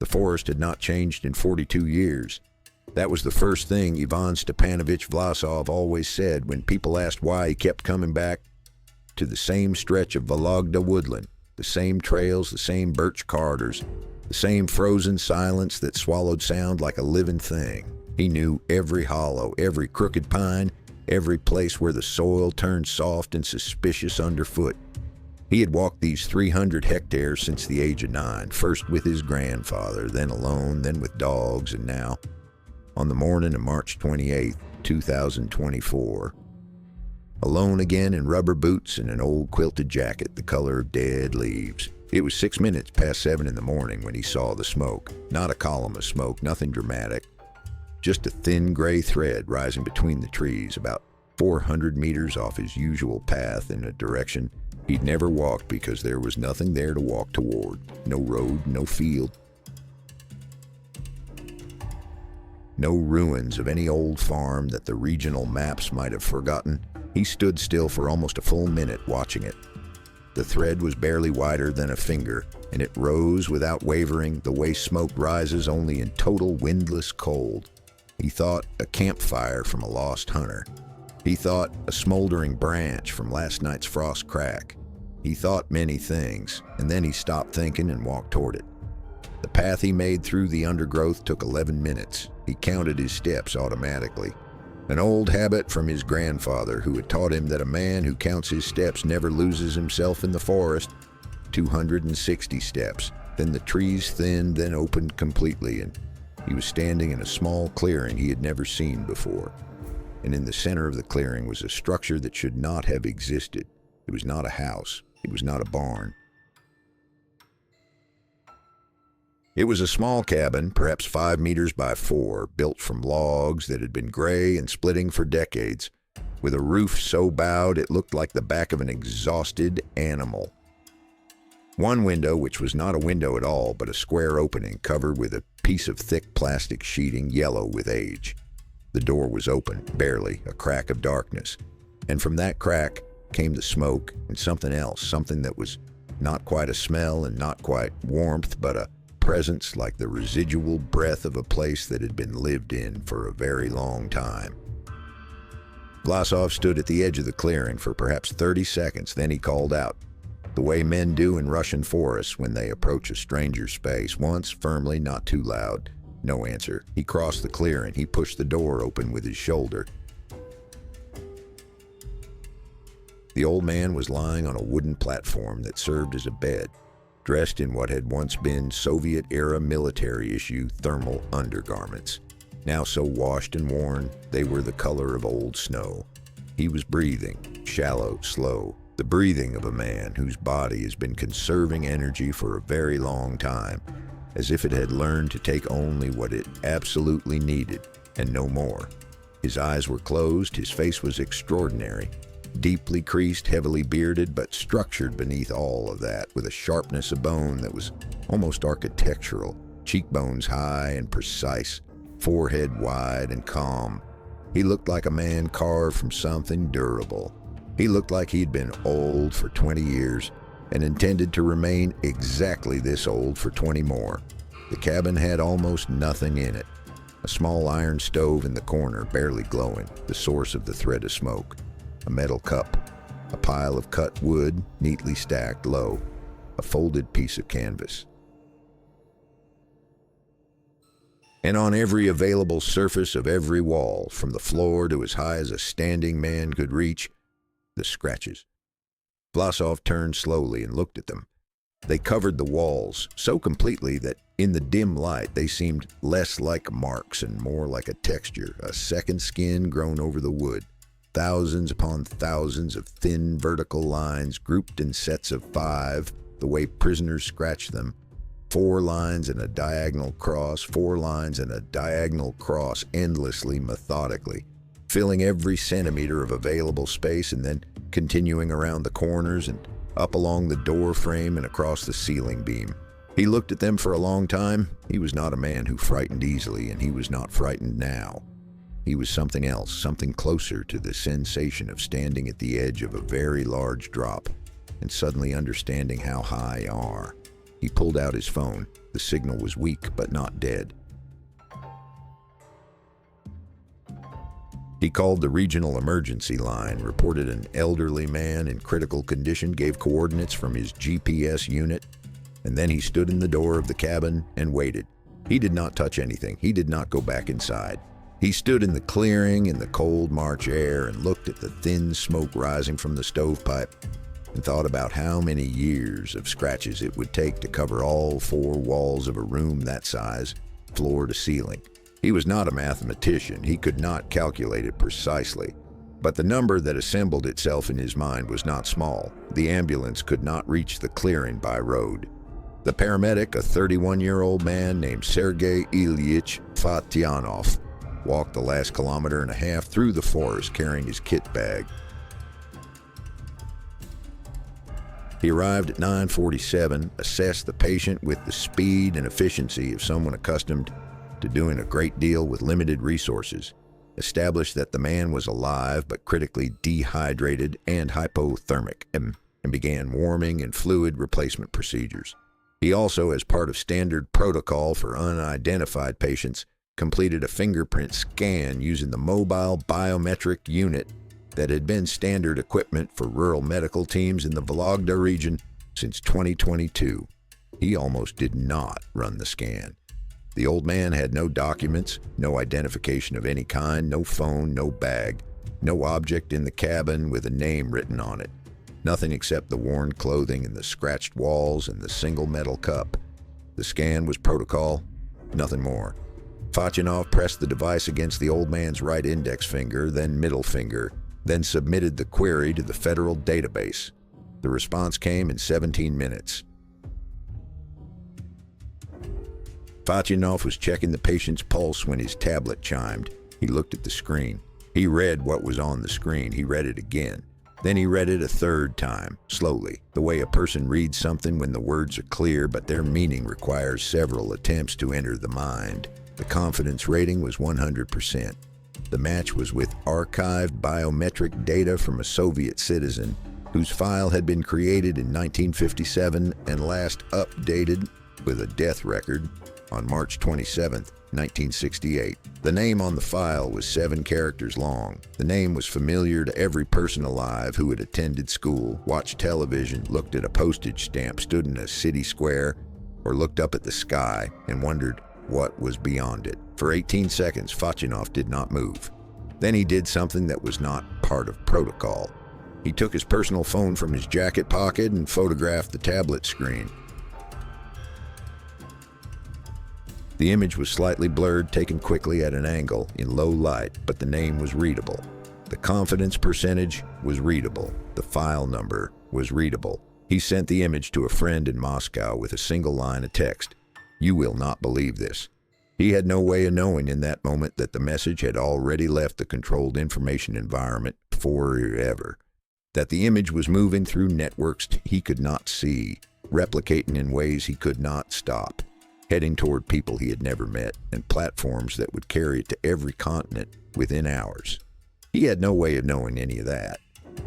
The forest had not changed in 42 years. That was the first thing Ivan Stepanovich Vlasov always said when people asked why he kept coming back to the same stretch of Vologda woodland, the same trails, the same birch corridors, the same frozen silence that swallowed sound like a living thing. He knew every hollow, every crooked pine, every place where the soil turned soft and suspicious underfoot. He had walked these 300 hectares since the age of 9, first with his grandfather, then alone, then with dogs, and now, on the morning of March 28, 2024, alone again in rubber boots and an old quilted jacket the color of dead leaves. It was 6 minutes past 7 in the morning when he saw the smoke. Not a column of smoke, nothing dramatic. Just a thin gray thread rising between the trees, about 400 meters off his usual path in a direction he'd never walked because there was nothing there to walk toward. No road, no field. No ruins of any old farm that the regional maps might have forgotten. He stood still for almost a full minute watching it. The thread was barely wider than a finger, and it rose without wavering the way smoke rises only in total windless cold. He thought a campfire from a lost hunter. He thought a smoldering branch from last night's frost crack. He thought many things, and then he stopped thinking and walked toward it. The path he made through the undergrowth took 11 minutes. He counted his steps automatically. An old habit from his grandfather, who had taught him that a man who counts his steps never loses himself in the forest. 260 steps. Then the trees thinned, then opened completely, and he was standing in a small clearing he had never seen before. And in the center of the clearing was a structure that should not have existed. It was not a house. It was not a barn. It was a small cabin, perhaps 5 meters by 4, built from logs that had been gray and splitting for decades, with a roof so bowed it looked like the back of an exhausted animal. One window, which was not a window at all, but a square opening covered with a piece of thick plastic sheeting, yellow with age. The door was open, barely, a crack of darkness, and from that crack came the smoke and something else, something that was not quite a smell and not quite warmth, but a presence like the residual breath of a place that had been lived in for a very long time. Vlasov stood at the edge of the clearing for perhaps 30 seconds, then he called out, the way men do in Russian forests when they approach a stranger's space, once firmly, not too loud. No answer. He crossed the clearing. He pushed the door open with his shoulder. The old man was lying on a wooden platform that served as a bed, dressed in what had once been Soviet-era military-issue thermal undergarments. Now so washed and worn, they were the color of old snow. He was breathing, shallow, slow, the breathing of a man whose body has been conserving energy for a very long time, as if it had learned to take only what it absolutely needed, and no more. His eyes were closed, his face was extraordinary, deeply creased, heavily bearded, but structured beneath all of that, with a sharpness of bone that was almost architectural, cheekbones high and precise, forehead wide and calm. He looked like a man carved from something durable. He looked like he'd been old for 20 years and intended to remain exactly this old for 20 more. The cabin had almost nothing in it. A small iron stove in the corner, barely glowing, the source of the thread of smoke. A metal cup, a pile of cut wood neatly stacked low, a folded piece of canvas. And on every available surface of every wall, from the floor to as high as a standing man could reach, the scratches. Vlasov turned slowly and looked at them. They covered the walls so completely that in the dim light they seemed less like marks and more like a texture, a second skin grown over the wood. Thousands upon thousands of thin vertical lines grouped in sets of 5, the way prisoners scratch them. 4 lines and a diagonal cross, 4 lines and a diagonal cross, endlessly, methodically, filling every centimeter of available space and then continuing around the corners and up along the door frame and across the ceiling beam. He looked at them for a long time. He was not a man who frightened easily, and he was not frightened now. He was something else, something closer to the sensation of standing at the edge of a very large drop and suddenly understanding how high you are. He pulled out his phone. The signal was weak, but not dead. He called the regional emergency line, reported an elderly man in critical condition, gave coordinates from his GPS unit, and then he stood in the door of the cabin and waited. He did not touch anything. He did not go back inside. He stood in the clearing in the cold March air and looked at the thin smoke rising from the stovepipe and thought about how many years of scratches it would take to cover all 4 walls of a room that size, floor to ceiling. He was not a mathematician. He could not calculate it precisely. But the number that assembled itself in his mind was not small. The ambulance could not reach the clearing by road. The paramedic, a 31-year-old man named Sergei Ilyich Fatyanov, walked the last 1.5 kilometers through the forest carrying his kit bag. He arrived at 9:47, assessed the patient with the speed and efficiency of someone accustomed to doing a great deal with limited resources, established that the man was alive but critically dehydrated and hypothermic, and began warming and fluid replacement procedures. He also, as part of standard protocol for unidentified patients, completed a fingerprint scan using the mobile biometric unit that had been standard equipment for rural medical teams in the Vologda region since 2022. He almost did not run the scan. The old man had no documents, no identification of any kind, no phone, no bag, no object in the cabin with a name written on it. Nothing except the worn clothing and the scratched walls and the single metal cup. The scan was protocol, nothing more. Fatyanov pressed the device against the old man's right index finger, then middle finger, then submitted the query to the federal database. The response came in 17 minutes. Fatyanov was checking the patient's pulse when his tablet chimed. He looked at the screen. He read what was on the screen. He read it again. Then he read it a 3rd time, slowly, the way a person reads something when the words are clear but their meaning requires several attempts to enter the mind. The confidence rating was 100%. The match was with archived biometric data from a Soviet citizen whose file had been created in 1957 and last updated with a death record on March 27, 1968. The name on the file was 7 characters long. The name was familiar to every person alive who had attended school, watched television, looked at a postage stamp, stood in a city square, or looked up at the sky and wondered what was beyond it. For 18 seconds, Fatyanov did not move. Then he did something that was not part of protocol. He took his personal phone from his jacket pocket and photographed the tablet screen. The image was slightly blurred, taken quickly at an angle, in low light, but the name was readable. The confidence percentage was readable. The file number was readable. He sent the image to a friend in Moscow with a single line of text. "You will not believe this." He had no way of knowing in that moment that the message had already left the controlled information environment forever. That the image was moving through networks he could not see, replicating in ways he could not stop, heading toward people he had never met and platforms that would carry it to every continent within hours. He had no way of knowing any of that.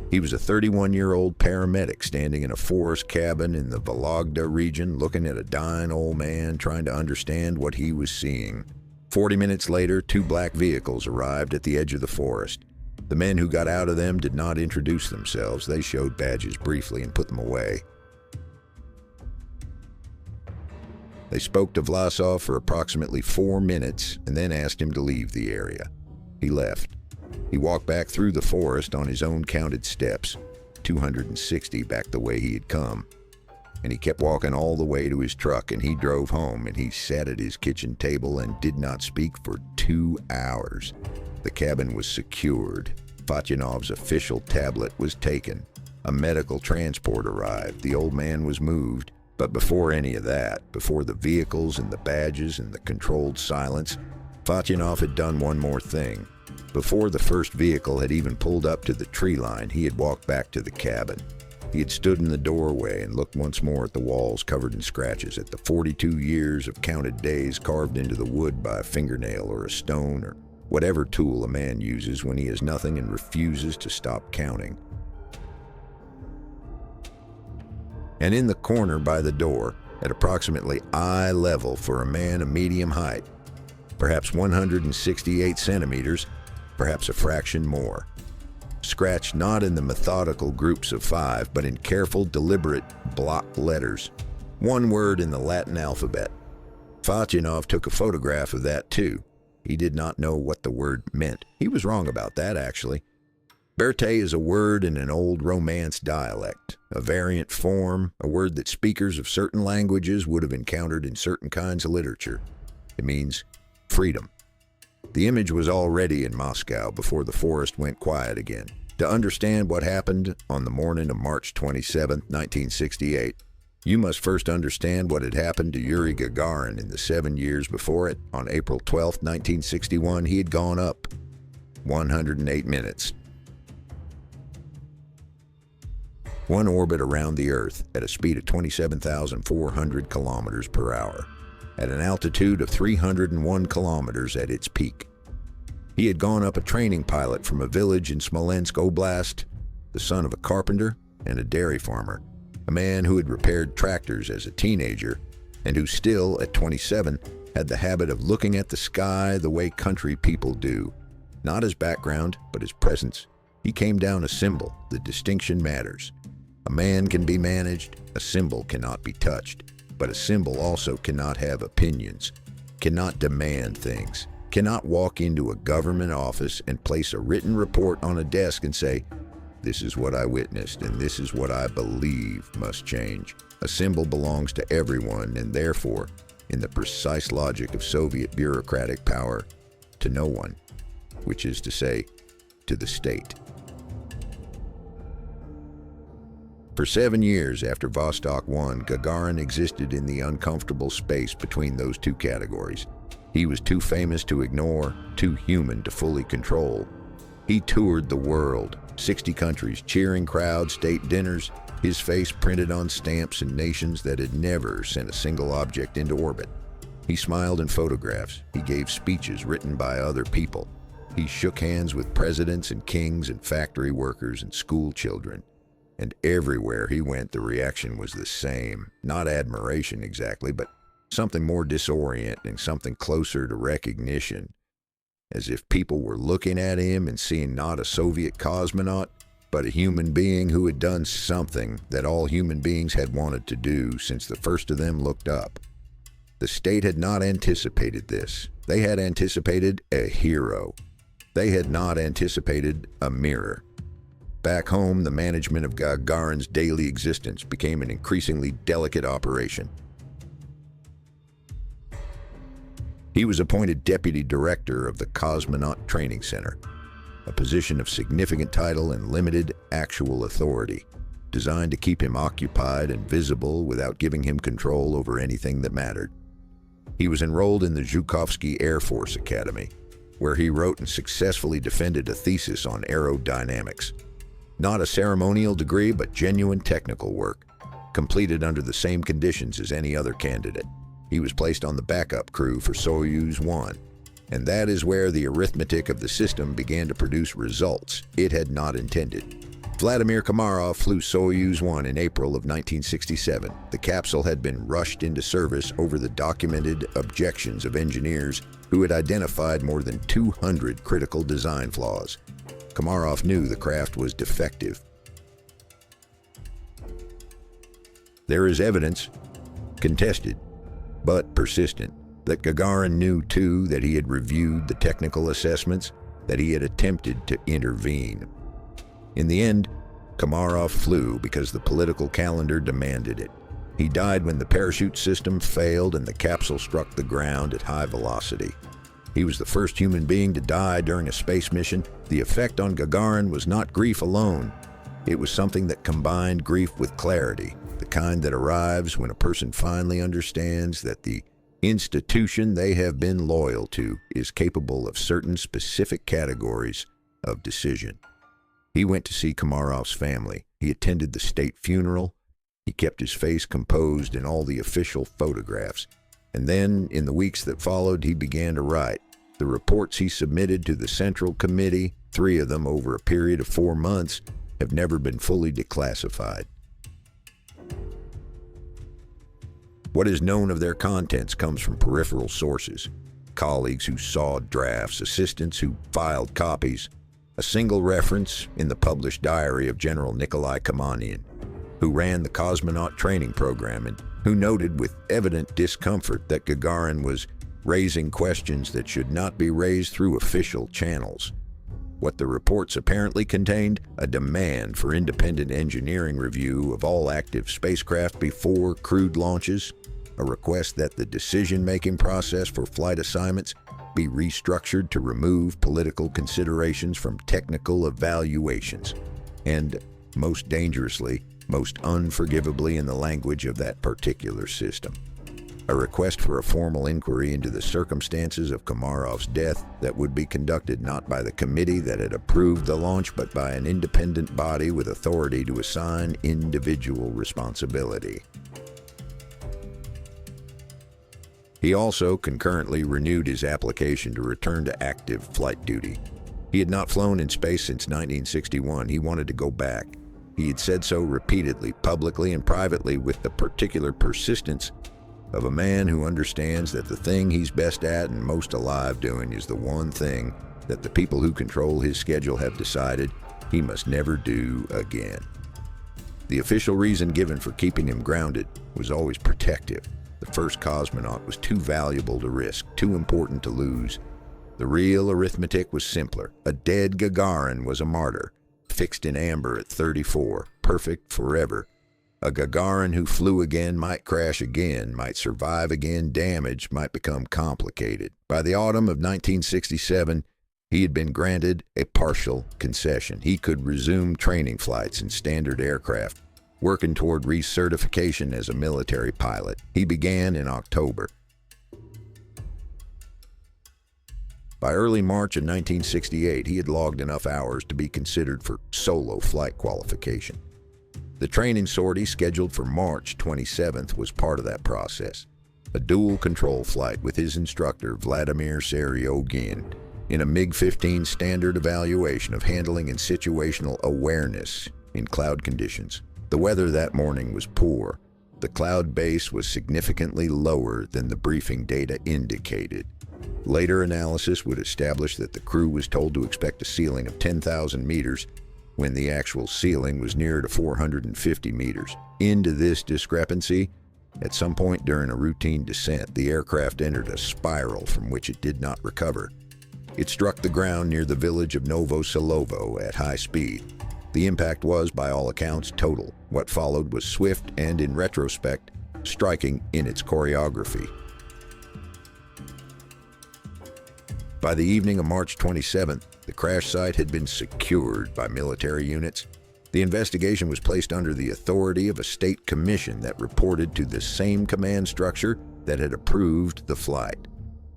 He was a 31-year-old paramedic standing in a forest cabin in the Vologda region, looking at a dying old man, trying to understand what he was seeing. 40 minutes later, 2 black vehicles arrived at the edge of the forest. The men who got out of them did not introduce themselves. They showed badges briefly and put them away. They spoke to Vlasov for approximately 4 minutes and then asked him to leave the area. He left. He walked back through the forest on his own counted steps, 260 back the way he had come. And he kept walking all the way to his truck, and he drove home, and he sat at his kitchen table and did not speak for 2 hours. The cabin was secured. Fatyanov's official tablet was taken. A medical transport arrived. The old man was moved. But before any of that, before the vehicles and the badges and the controlled silence, Fatyanov had done one more thing. Before the first vehicle had even pulled up to the tree line, he had walked back to the cabin. He had stood in the doorway and looked once more at the walls covered in scratches, at the 42 years of counted days carved into the wood by a fingernail or a stone or whatever tool a man uses when he has nothing and refuses to stop counting. And in the corner by the door, at approximately eye level for a man of medium height, perhaps 168 centimeters, perhaps a fraction more. Scratched not in the methodical groups of 5, but in careful, deliberate block letters. One word in the Latin alphabet. Fachinov took a photograph of that too. He did not know what the word meant. He was wrong about that, actually. Berthe is a word in an old Romance dialect, a variant form, a word that speakers of certain languages would have encountered in certain kinds of literature. It means freedom. The image was already in Moscow before the forest went quiet again. To understand what happened on the morning of March 27, 1968, you must first understand what had happened to Yuri Gagarin in the 7 years before it. On April 12, 1961, he had gone up 108 minutes. One orbit around the Earth at a speed of 27,400 kilometers per hour, at an altitude of 301 kilometers at its peak. He had gone up a training pilot from a village in Smolensk Oblast, the son of a carpenter and a dairy farmer, a man who had repaired tractors as a teenager and who still, at 27, had the habit of looking at the sky the way country people do. Not his background, but his presence. He came down a symbol. The distinction matters. A man can be managed, a symbol cannot be touched. But a symbol also cannot have opinions, cannot demand things, cannot walk into a government office and place a written report on a desk and say, "This is what I witnessed and this is what I believe must change." A symbol belongs to everyone and therefore, in the precise logic of Soviet bureaucratic power, to no one, which is to say, to the state. For 7 years after Vostok 1, Gagarin existed in the uncomfortable space between those two categories. He was too famous to ignore, too human to fully control. He toured the world, 60 countries, cheering crowds, state dinners, his face printed on stamps in nations that had never sent a single object into orbit. He smiled in photographs. He gave speeches written by other people. He shook hands with presidents and kings and factory workers and school children. And everywhere he went, the reaction was the same. Not admiration exactly, but something more disorienting, something closer to recognition. As if people were looking at him and seeing not a Soviet cosmonaut, but a human being who had done something that all human beings had wanted to do since the first of them looked up. The state had not anticipated this. They had anticipated a hero. They had not anticipated a mirror. Back home, the management of Gagarin's daily existence became an increasingly delicate operation. He was appointed deputy director of the Cosmonaut Training Center, a position of significant title and limited actual authority, designed to keep him occupied and visible without giving him control over anything that mattered. He was enrolled in the Zhukovsky Air Force Academy, where he wrote and successfully defended a thesis on aerodynamics. Not a ceremonial degree, but genuine technical work, completed under the same conditions as any other candidate. He was placed on the backup crew for Soyuz 1, and that is where the arithmetic of the system began to produce results it had not intended. Vladimir Komarov flew Soyuz 1 in April of 1967. The capsule had been rushed into service over the documented objections of engineers who had identified more than 200 critical design flaws. Komarov knew the craft was defective. There is evidence, contested, but persistent, that Gagarin knew too that he had reviewed the technical assessments, that he had attempted to intervene. In the end, Komarov flew because the political calendar demanded it. He died when the parachute system failed and the capsule struck the ground at high velocity. He was the first human being to die during a space mission. The effect on Gagarin was not grief alone. It was something that combined grief with clarity, the kind that arrives when a person finally understands that the institution they have been loyal to is capable of certain specific categories of decision. He went to see Komarov's family. He attended the state funeral. He kept his face composed in all the official photographs. And then, in the weeks that followed, he began to write. The reports he submitted to the Central Committee, 3 of them over a period of 4 months, have never been fully declassified. What is known of their contents comes from peripheral sources: colleagues who saw drafts, assistants who filed copies, a single reference in the published diary of General Nikolai Kamanian, who ran the Cosmonaut training program and who noted with evident discomfort that Gagarin was raising questions that should not be raised through official channels. What the reports apparently contained: a demand for independent engineering review of all active spacecraft before crewed launches, a request that the decision-making process for flight assignments be restructured to remove political considerations from technical evaluations, and, most dangerously, most unforgivably in the language of that particular system, a request for a formal inquiry into the circumstances of Komarov's death that would be conducted not by the committee that had approved the launch, but by an independent body with authority to assign individual responsibility. He also concurrently renewed his application to return to active flight duty. He had not flown in space since 1961. He wanted to go back. He had said so repeatedly, publicly and privately, with the particular persistence of a man who understands that the thing he's best at and most alive doing is the one thing that the people who control his schedule have decided he must never do again. The official reason given for keeping him grounded was always protective. The first cosmonaut was too valuable to risk, too important to lose. The real arithmetic was simpler. A dead Gagarin was a martyr, fixed in amber at 34, perfect forever. A Gagarin who flew again might crash again, might survive again, damage might become complicated. By the autumn of 1967, he had been granted a partial concession. He could resume training flights in standard aircraft, working toward recertification as a military pilot. He began in October. By early March of 1968, he had logged enough hours to be considered for solo flight qualification. The training sortie scheduled for March 27th was part of that process. A dual-control flight with his instructor, Vladimir Seryogin, in a MiG-15 standard evaluation of handling and situational awareness in cloud conditions. The weather that morning was poor. The cloud base was significantly lower than the briefing data indicated. Later analysis would establish that the crew was told to expect a ceiling of 10,000 meters when the actual ceiling was nearer to 450 meters. Into this discrepancy, at some point during a routine descent, the aircraft entered a spiral from which it did not recover. It struck the ground near the village of Novo Selovo at high speed. The impact was, by all accounts, total. What followed was swift and, in retrospect, striking in its choreography. By the evening of March 27th, the crash site had been secured by military units. The investigation was placed under the authority of a state commission that reported to the same command structure that had approved the flight.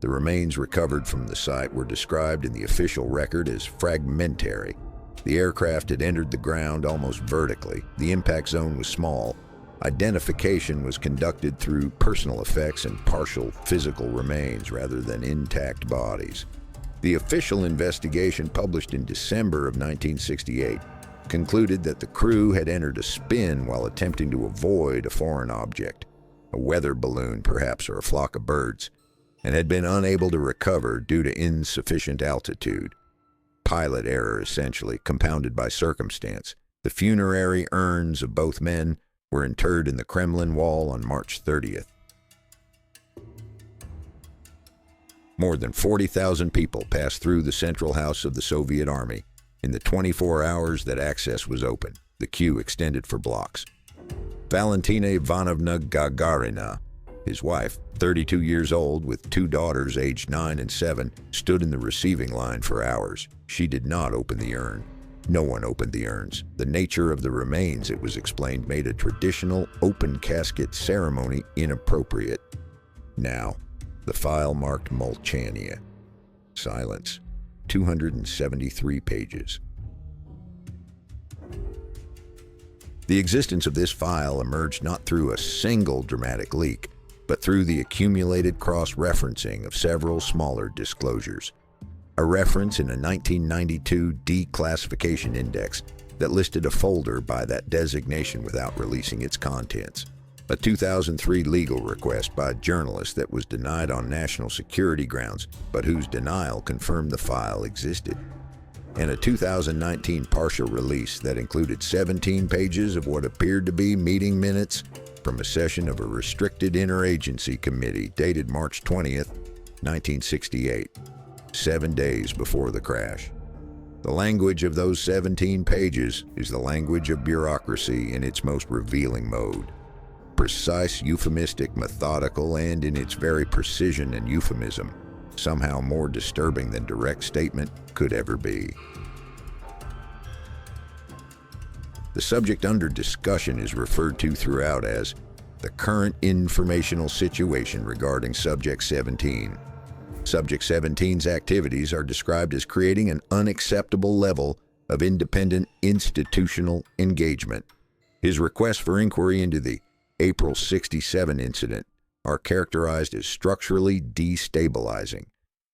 The remains recovered from the site were described in the official record as fragmentary. The aircraft had entered the ground almost vertically. The impact zone was small. Identification was conducted through personal effects and partial physical remains rather than intact bodies. The official investigation, published in December of 1968, concluded that the crew had entered a spin while attempting to avoid a foreign object, a weather balloon perhaps, or a flock of birds, and had been unable to recover due to insufficient altitude. Pilot error, essentially, compounded by circumstance. The funerary urns of both men were interred in the Kremlin wall on March 30th. More than 40,000 people passed through the central house of the Soviet Army in the 24 hours that access was open. The queue extended for blocks. Valentina Ivanovna Gagarina, his wife, 32 years old with two daughters aged 9 and 7, stood in the receiving line for hours. She did not open the urn. No one opened the urns. The nature of the remains, it was explained, made a traditional open casket ceremony inappropriate. Now, the file marked Mulchania. Silence. 273 pages. The existence of this file emerged not through a single dramatic leak, but through the accumulated cross-referencing of several smaller disclosures. A reference in a 1992 declassification index that listed a folder by that designation without releasing its contents. a 2003 legal request by a journalist that was denied on national security grounds, but whose denial confirmed the file existed, and a 2019 partial release that included 17 pages of what appeared to be meeting minutes from a session of a restricted interagency committee dated March 20th, 1968, 7 days before the crash. The language of those 17 pages is the language of bureaucracy in its most revealing mode. Precise, euphemistic, methodical, and in its very precision and euphemism, somehow more disturbing than direct statement could ever be. The subject under discussion is referred to throughout as the current informational situation regarding Subject 17. Subject 17's activities are described as creating an unacceptable level of independent institutional engagement. His requests for inquiry into the April 67 incident are characterized as structurally destabilizing.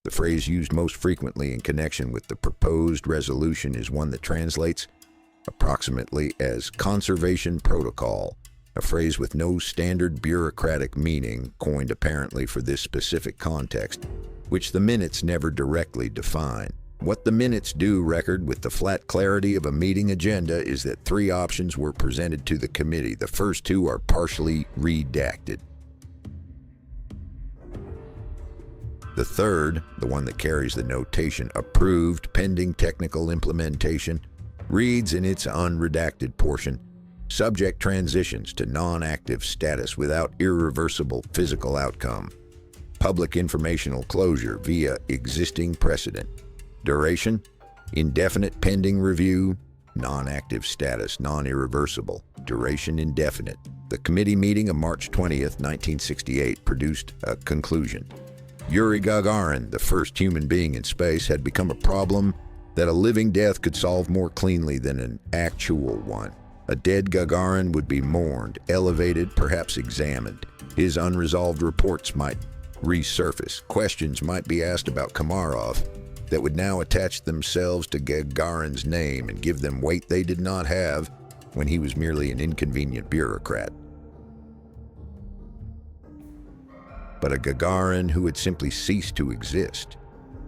The phrase used most frequently in connection with the proposed resolution is one that translates approximately as conservation protocol, a phrase with no standard bureaucratic meaning, coined apparently for this specific context, which the minutes never directly define. What the minutes do record with the flat clarity of a meeting agenda is that 3 options were presented to the committee. The first 2 are partially redacted. The third, the one that carries the notation approved pending technical implementation, reads in its unredacted portion, subject transitions to non-active status without irreversible physical outcome. Public informational closure via existing precedent. Duration, indefinite pending review, non-active status, non-irreversible, duration indefinite. The committee meeting of March 20th, 1968 produced a conclusion. Yuri Gagarin, the first human being in space, had become a problem that a living death could solve more cleanly than an actual one. A dead Gagarin would be mourned, elevated, perhaps examined. His unresolved reports might resurface. Questions might be asked about Komarov that would now attach themselves to Gagarin's name and give them weight they did not have when he was merely an inconvenient bureaucrat. But a Gagarin who had simply ceased to exist,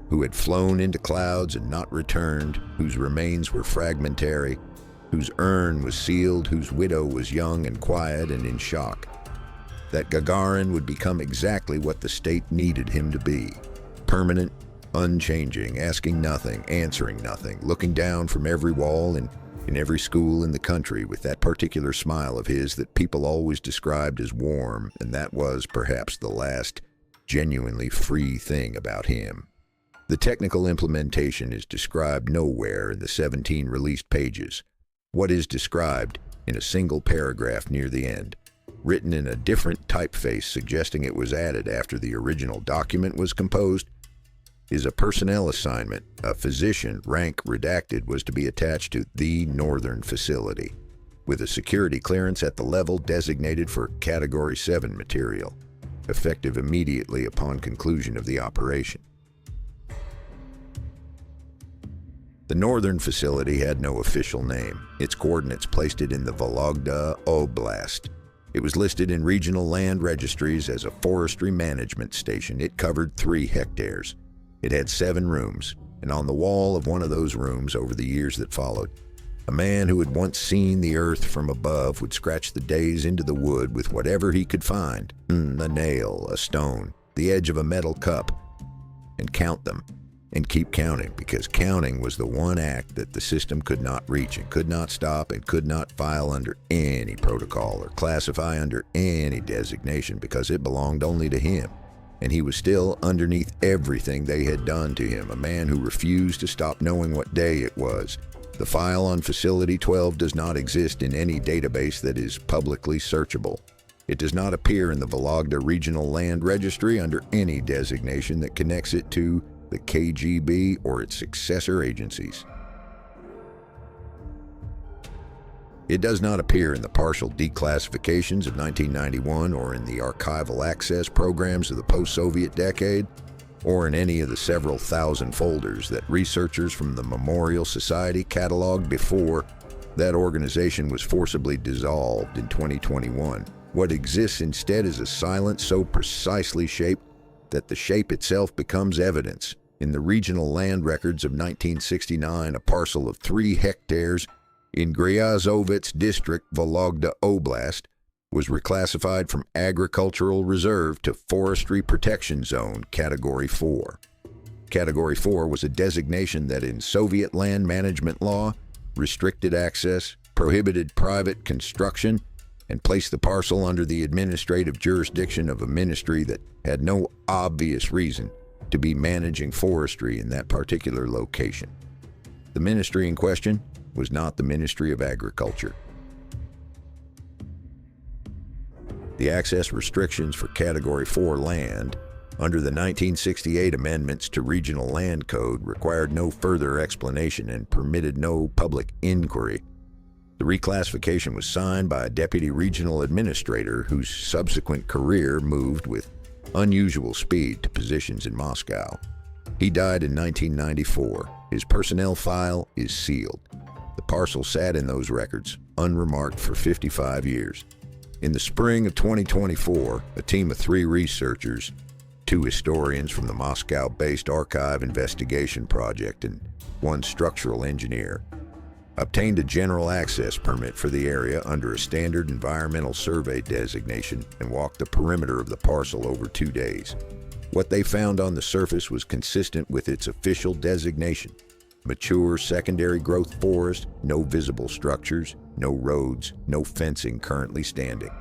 who had flown into clouds and not returned, whose remains were fragmentary, whose urn was sealed, whose widow was young and quiet and in shock. That Gagarin would become exactly what the state needed him to be. Permanent, unchanging, asking nothing, answering nothing, looking down from every wall and in every school in the country with that particular smile of his that people always described as warm, and that was perhaps the last genuinely free thing about him. The technical implementation is described nowhere in the 17 released pages. What is described in a single paragraph near the end, written in a different typeface suggesting it was added after the original document was composed, is a personnel assignment. A physician, rank redacted, was to be attached to the Northern facility, with a security clearance at the level designated for Category 7 material, effective immediately upon conclusion of the operation. The Northern facility had no official name. Its coordinates placed it in the Vologda Oblast. It was listed in regional land registries as a forestry management station. It covered 3 hectares. It had 7 rooms, and on the wall of one of those rooms over the years that followed, a man who had once seen the earth from above would scratch the days into the wood with whatever he could find, a nail, a stone, the edge of a metal cup, and count them, and keep counting, because counting was the one act that the system could not reach and could not stop and could not file under any protocol or classify under any designation, because it belonged only to him. And he was still underneath everything they had done to him, a man who refused to stop knowing what day it was. The file on Facility 12 does not exist in any database that is publicly searchable. It does not appear in the Vologda Regional Land Registry under any designation that connects it to the KGB or its successor agencies. It does not appear in the partial declassifications of 1991 or in the archival access programs of the post-Soviet decade, or in any of the several thousand folders that researchers from the Memorial Society cataloged before that organization was forcibly dissolved in 2021 What exists instead is a silence so precisely shaped that the shape itself becomes evidence. In the regional land records of 1969, a parcel of 3 hectares in Gryazovets district, Vologda Oblast, was reclassified from agricultural reserve to forestry protection zone, Category 4. Category 4 was a designation that in Soviet land management law restricted access, prohibited private construction, and placed the parcel under the administrative jurisdiction of a ministry that had no obvious reason to be managing forestry in that particular location. The ministry in question was not the Ministry of Agriculture. The access restrictions for Category 4 land under the 1968 amendments to Regional Land Code required no further explanation and permitted no public inquiry. The reclassification was signed by a deputy regional administrator whose subsequent career moved with unusual speed to positions in Moscow. He died in 1994. His personnel file is sealed. The parcel sat in those records, unremarked, for 55 years. In the spring of 2024, a team of 3 researchers, 2 historians from the Moscow-based Archive Investigation Project and 1 structural engineer, obtained a general access permit for the area under a standard environmental survey designation and walked the perimeter of the parcel over 2 days. What they found on the surface was consistent with its official designation: mature secondary growth forest, no visible structures, no roads, no fencing currently standing.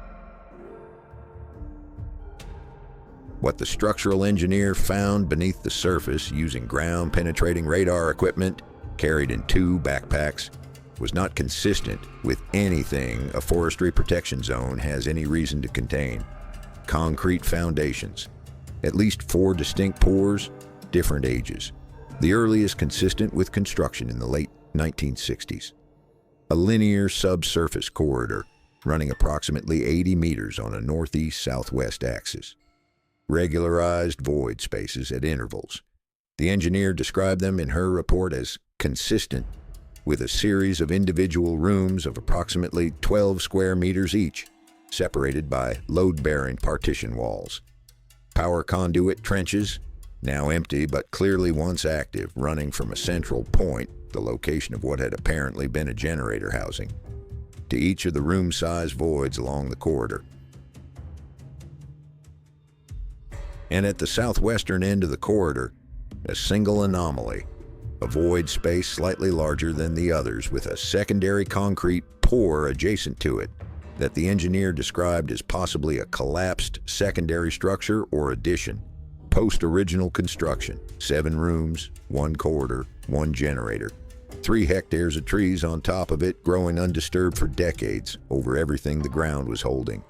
What the structural engineer found beneath the surface using ground-penetrating radar equipment carried in 2 backpacks was not consistent with anything a forestry protection zone has any reason to contain. Concrete foundations, at least 4 distinct pours, different ages. The earliest consistent with construction in the late 1960s. A linear subsurface corridor running approximately 80 meters on a northeast-southwest axis. Regularized void spaces at intervals. The engineer described them in her report as consistent with a series of individual rooms of approximately 12 square meters each, separated by load-bearing partition walls. Power conduit trenches, now empty but clearly once active, running from a central point, the location of what had apparently been a generator housing, to each of the room-size voids along the corridor. And at the southwestern end of the corridor, a single anomaly, a void space slightly larger than the others with a secondary concrete pour adjacent to it that the engineer described as possibly a collapsed secondary structure or addition. Post-original construction, 7 rooms, 1 corridor, 1 generator, 3 hectares of trees on top of it growing undisturbed for decades over everything the ground was holding.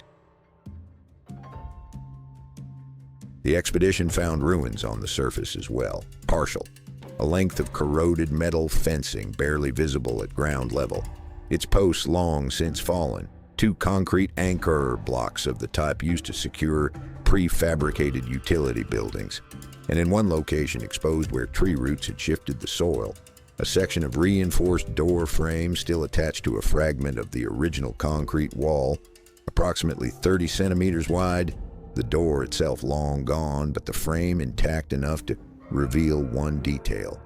The expedition found ruins on the surface as well, partial. A length of corroded metal fencing barely visible at ground level, its posts long since fallen, 2 concrete anchor blocks of the type used to secure prefabricated utility buildings, and in one location exposed where tree roots had shifted the soil, a section of reinforced door frame still attached to a fragment of the original concrete wall, approximately 30 centimeters wide, the door itself long gone, but the frame intact enough to reveal one detail.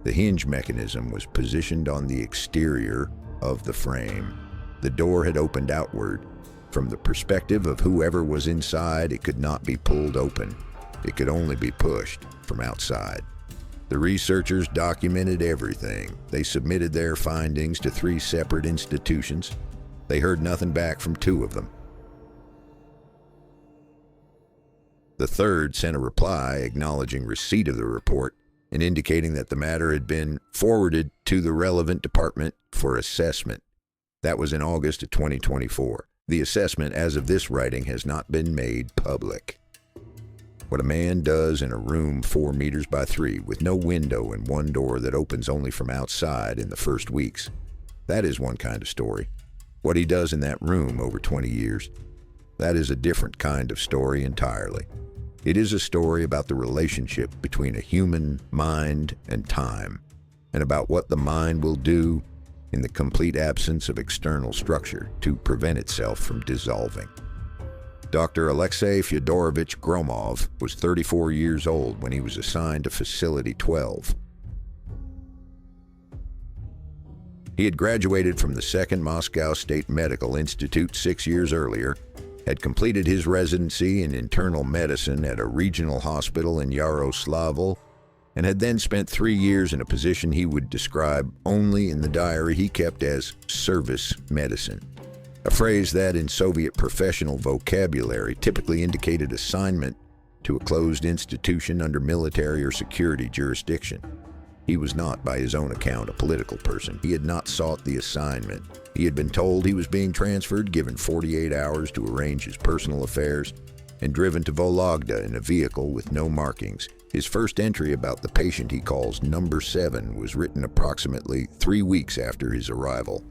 The hinge mechanism was positioned on the exterior of the frame. The door had opened outward. From the perspective of whoever was inside, it could not be pulled open. It could only be pushed from outside. The researchers documented everything. They submitted their findings to 3 separate institutions. They heard nothing back from 2 of them. The third sent a reply acknowledging receipt of the report and indicating that the matter had been forwarded to the relevant department for assessment. That was in August of 2024. The assessment, as of this writing, has not been made public. What a man does in a room 4 meters by 3 with no window and 1 door that opens only from outside in the first weeks, that is one kind of story. What he does in that room over 20 years, that is a different kind of story entirely. It is a story about the relationship between a human mind and time, and about what the mind will do in the complete absence of external structure to prevent itself from dissolving. Dr. Alexei Fyodorovich Gromov was 34 years old when he was assigned to Facility 12. He had graduated from the Second Moscow State Medical Institute 6 years earlier, had completed his residency in internal medicine at a regional hospital in Yaroslavl, and had then spent 3 years in a position he would describe only in the diary he kept as service medicine, a phrase that in Soviet professional vocabulary typically indicated assignment to a closed institution under military or security jurisdiction. He was not, by his own account, a political person. He had not sought the assignment. He had been told he was being transferred, given 48 hours to arrange his personal affairs, and driven to Vologda in a vehicle with no markings. His first entry about the patient he calls Number 7 was written approximately 3 weeks after his arrival.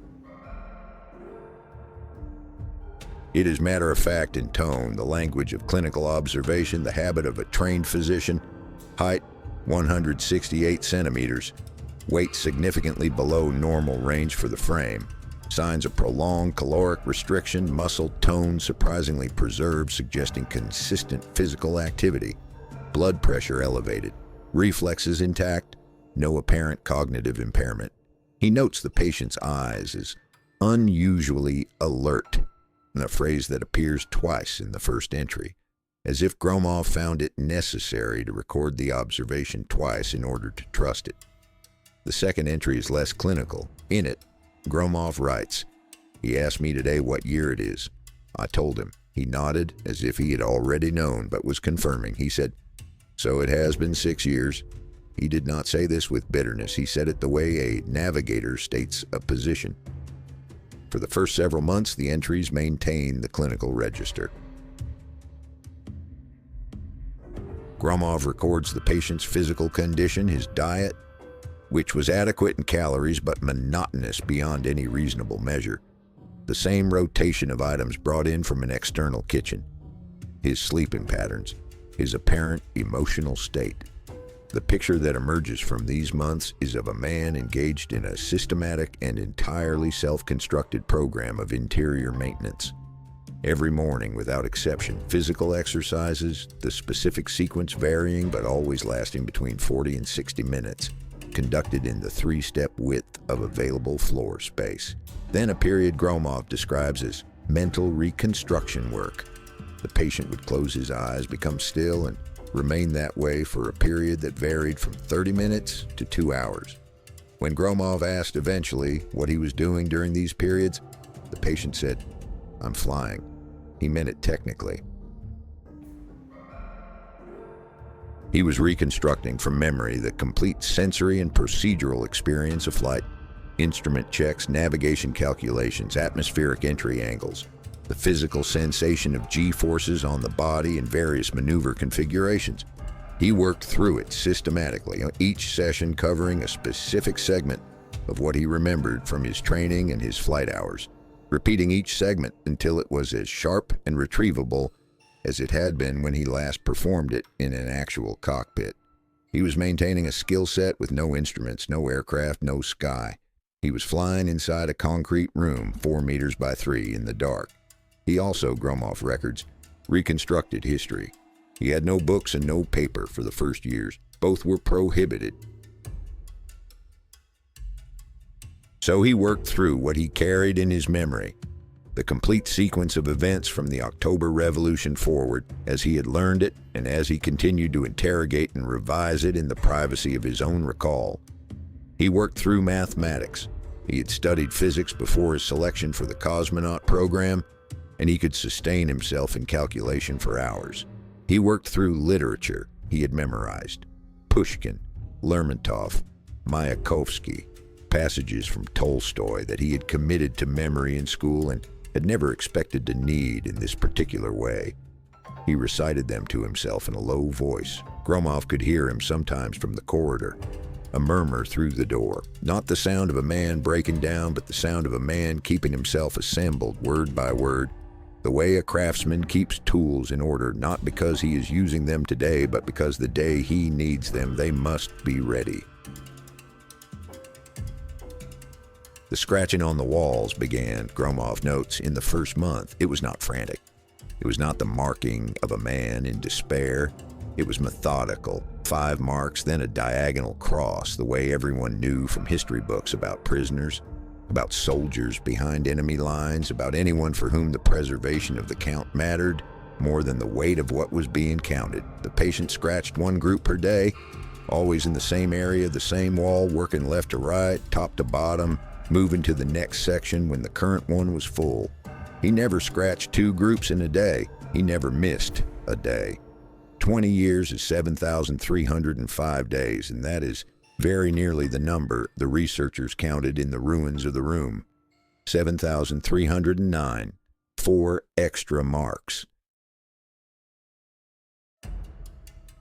It is matter-of-fact in tone, the language of clinical observation, the habit of a trained physician, height 168 centimeters, weight significantly below normal range for the frame, signs of prolonged caloric restriction, muscle tone surprisingly preserved, suggesting consistent physical activity, blood pressure elevated, reflexes intact, no apparent cognitive impairment. He notes the patient's eyes as unusually alert, a phrase that appears twice in the first entry, as if Gromov found it necessary to record the observation twice in order to trust it. The second entry is less clinical. In it, Gromov writes, "He asked me today what year it is. I told him. He nodded as if he had already known, but was confirming. He said, 'So it has been 6 years.' He did not say this with bitterness. He said it the way a navigator states a position. For the first several months, the entries maintained the clinical register." Gromov records the patient's physical condition, his diet, which was adequate in calories but monotonous beyond any reasonable measure. The same rotation of items brought in from an external kitchen. His sleeping patterns, his apparent emotional state. The picture that emerges from these months is of a man engaged in a systematic and entirely self-constructed program of interior maintenance. Every morning, without exception, physical exercises, the specific sequence varying but always lasting between 40 and 60 minutes, conducted in the 3-step width of available floor space. Then a period Gromov describes as mental reconstruction work. The patient would close his eyes, become still, and remain that way for a period that varied from 30 minutes to 2 hours. When Gromov asked eventually what he was doing during these periods, the patient said, "I'm flying." He meant it technically. He was reconstructing from memory the complete sensory and procedural experience of flight, instrument checks, navigation calculations, atmospheric entry angles, the physical sensation of G-forces on the body in various maneuver configurations. He worked through it systematically, each session covering a specific segment of what he remembered from his training and his flight hours, repeating each segment until it was as sharp and retrievable as it had been when he last performed it in an actual cockpit. He was maintaining a skill set with no instruments, no aircraft, no sky. He was flying inside a concrete room 4 meters by 3 in the dark. He also, Gromov records, reconstructed history. He had no books and no paper for the first years. Both were prohibited. So he worked through what he carried in his memory, the complete sequence of events from the October Revolution forward, as he had learned it and as he continued to interrogate and revise it in the privacy of his own recall. He worked through mathematics. He had studied physics before his selection for the Cosmonaut program, and he could sustain himself in calculation for hours. He worked through literature he had memorized: Pushkin, Lermontov, Mayakovsky, passages from Tolstoy that he had committed to memory in school and had never expected to need in this particular way. He recited them to himself in a low voice. Gromov could hear him sometimes from the corridor, a murmur through the door. Not the sound of a man breaking down, but the sound of a man keeping himself assembled word by word, the way a craftsman keeps tools in order, not because he is using them today, but because the day he needs them, they must be ready. The scratching on the walls began, Gromov notes, in the first month. It was not frantic. It was not the marking of a man in despair. It was methodical. 5 marks, then a diagonal cross, the way everyone knew from history books about prisoners, about soldiers behind enemy lines, about anyone for whom the preservation of the count mattered more than the weight of what was being counted. The patient scratched 1 group per day, always in the same area, the same wall, working left to right, top to bottom, moving to the next section when the current one was full. He never scratched 2 groups in a day. He never missed a day. 20 years is 7,305 days, and that is very nearly the number the researchers counted in the ruins of the room. 7,309. 4 extra marks.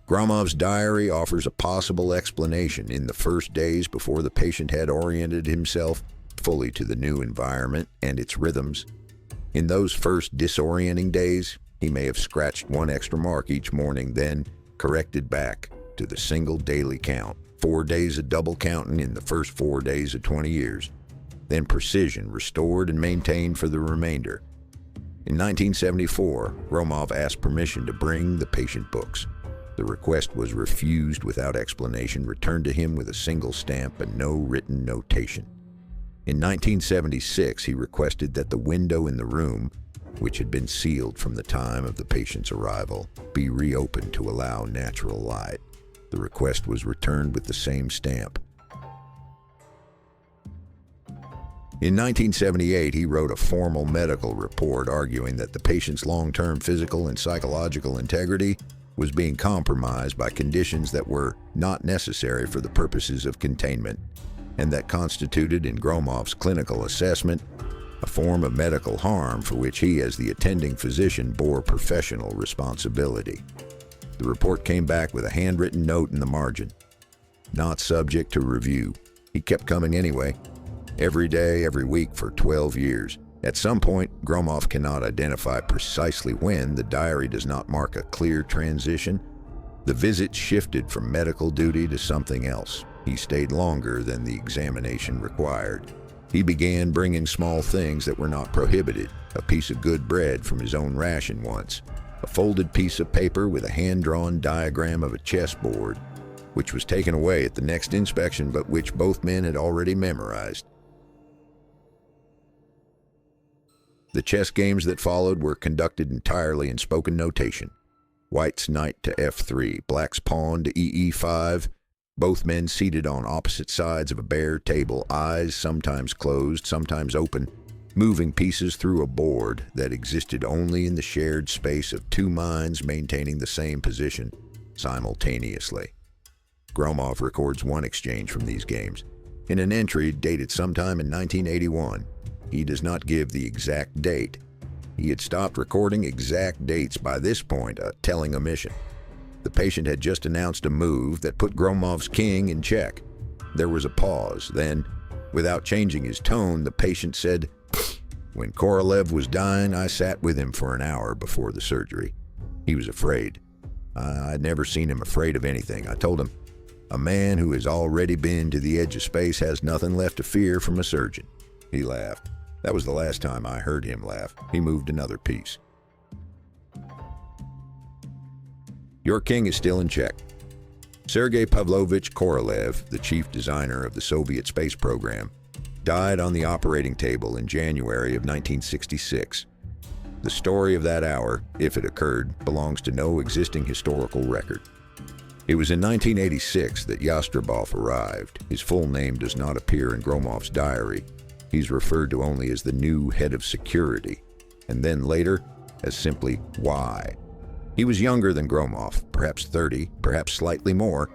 Gromov's diary offers a possible explanation. In the first days before the patient had oriented himself fully to the new environment and its rhythms, in those first disorienting days, he may have scratched 1 extra mark each morning, then corrected back to the single daily count. 4 days of double counting in the first 4 days of 20 years. Then precision restored and maintained for the remainder. In 1974, Gromov asked permission to bring the patient books. The request was refused without explanation, returned to him with a single stamp and no written notation. In 1976, he requested that the window in the room, which had been sealed from the time of the patient's arrival, be reopened to allow natural light. The request was returned with the same stamp. In 1978, he wrote a formal medical report arguing that the patient's long-term physical and psychological integrity was being compromised by conditions that were not necessary for the purposes of containment, and that constituted, in Gromov's clinical assessment, a form of medical harm for which he, as the attending physician, bore professional responsibility. The report came back with a handwritten note in the margin. Not subject to review. He kept coming anyway, every day, every week for 12 years. At some point, Gromov cannot identify precisely when. The diary does not mark a clear transition. The visit shifted from medical duty to something else. He stayed longer than the examination required. He began bringing small things that were not prohibited. A piece of good bread from his own ration once. A folded piece of paper with a hand-drawn diagram of a chessboard, which was taken away at the next inspection, but which both men had already memorized. The chess games that followed were conducted entirely in spoken notation. White's knight to f3, black's pawn to e5, both men seated on opposite sides of a bare table, eyes sometimes closed, sometimes open, moving pieces through a board that existed only in the shared space of 2 minds maintaining the same position simultaneously. Gromov records one exchange from these games. In an entry dated sometime in 1981, he does not give the exact date. He had stopped recording exact dates by this point, a telling omission. The patient had just announced a move that put Gromov's king in check. There was a pause. Then, without changing his tone, the patient said, "When Korolev was dying, I sat with him for an hour before the surgery. He was afraid. I'd never seen him afraid of anything. I told him, a man who has already been to the edge of space has nothing left to fear from a surgeon." He laughed. That was the last time I heard him laugh. He moved another piece. Your king is still in check. Sergei Pavlovich Korolev, the chief designer of the Soviet space program, died on the operating table in January of 1966. The story of that hour, if it occurred, belongs to no existing historical record. It was in 1986 that Yastrabov arrived. His full name does not appear in Gromov's diary. He's referred to only as the new head of security, and then later as simply Y. He was younger than Gromov, perhaps 30, perhaps slightly more,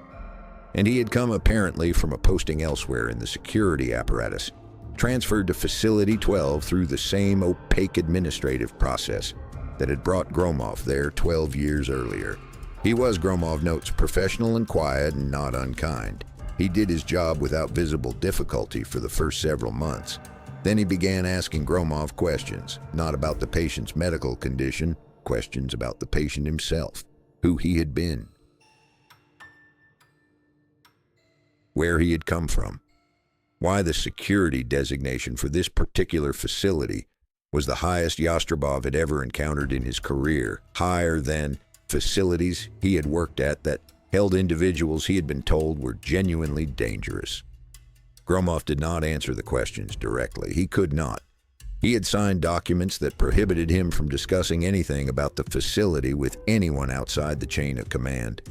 and he had come apparently from a posting elsewhere in the security apparatus, transferred to Facility 12 through the same opaque administrative process that had brought Gromov there 12 years earlier. He was, Gromov notes, professional and quiet and not unkind. He did his job without visible difficulty for the first several months. Then he began asking Gromov questions, not about the patient's medical condition, questions about the patient himself, who he had been, where he had come from, why the security designation for this particular facility was the highest Yastrobov had ever encountered in his career, higher than facilities he had worked at that held individuals he had been told were genuinely dangerous. Gromov did not answer the questions directly. He could not. He had signed documents that prohibited him from discussing anything about the facility with anyone outside the chain of command,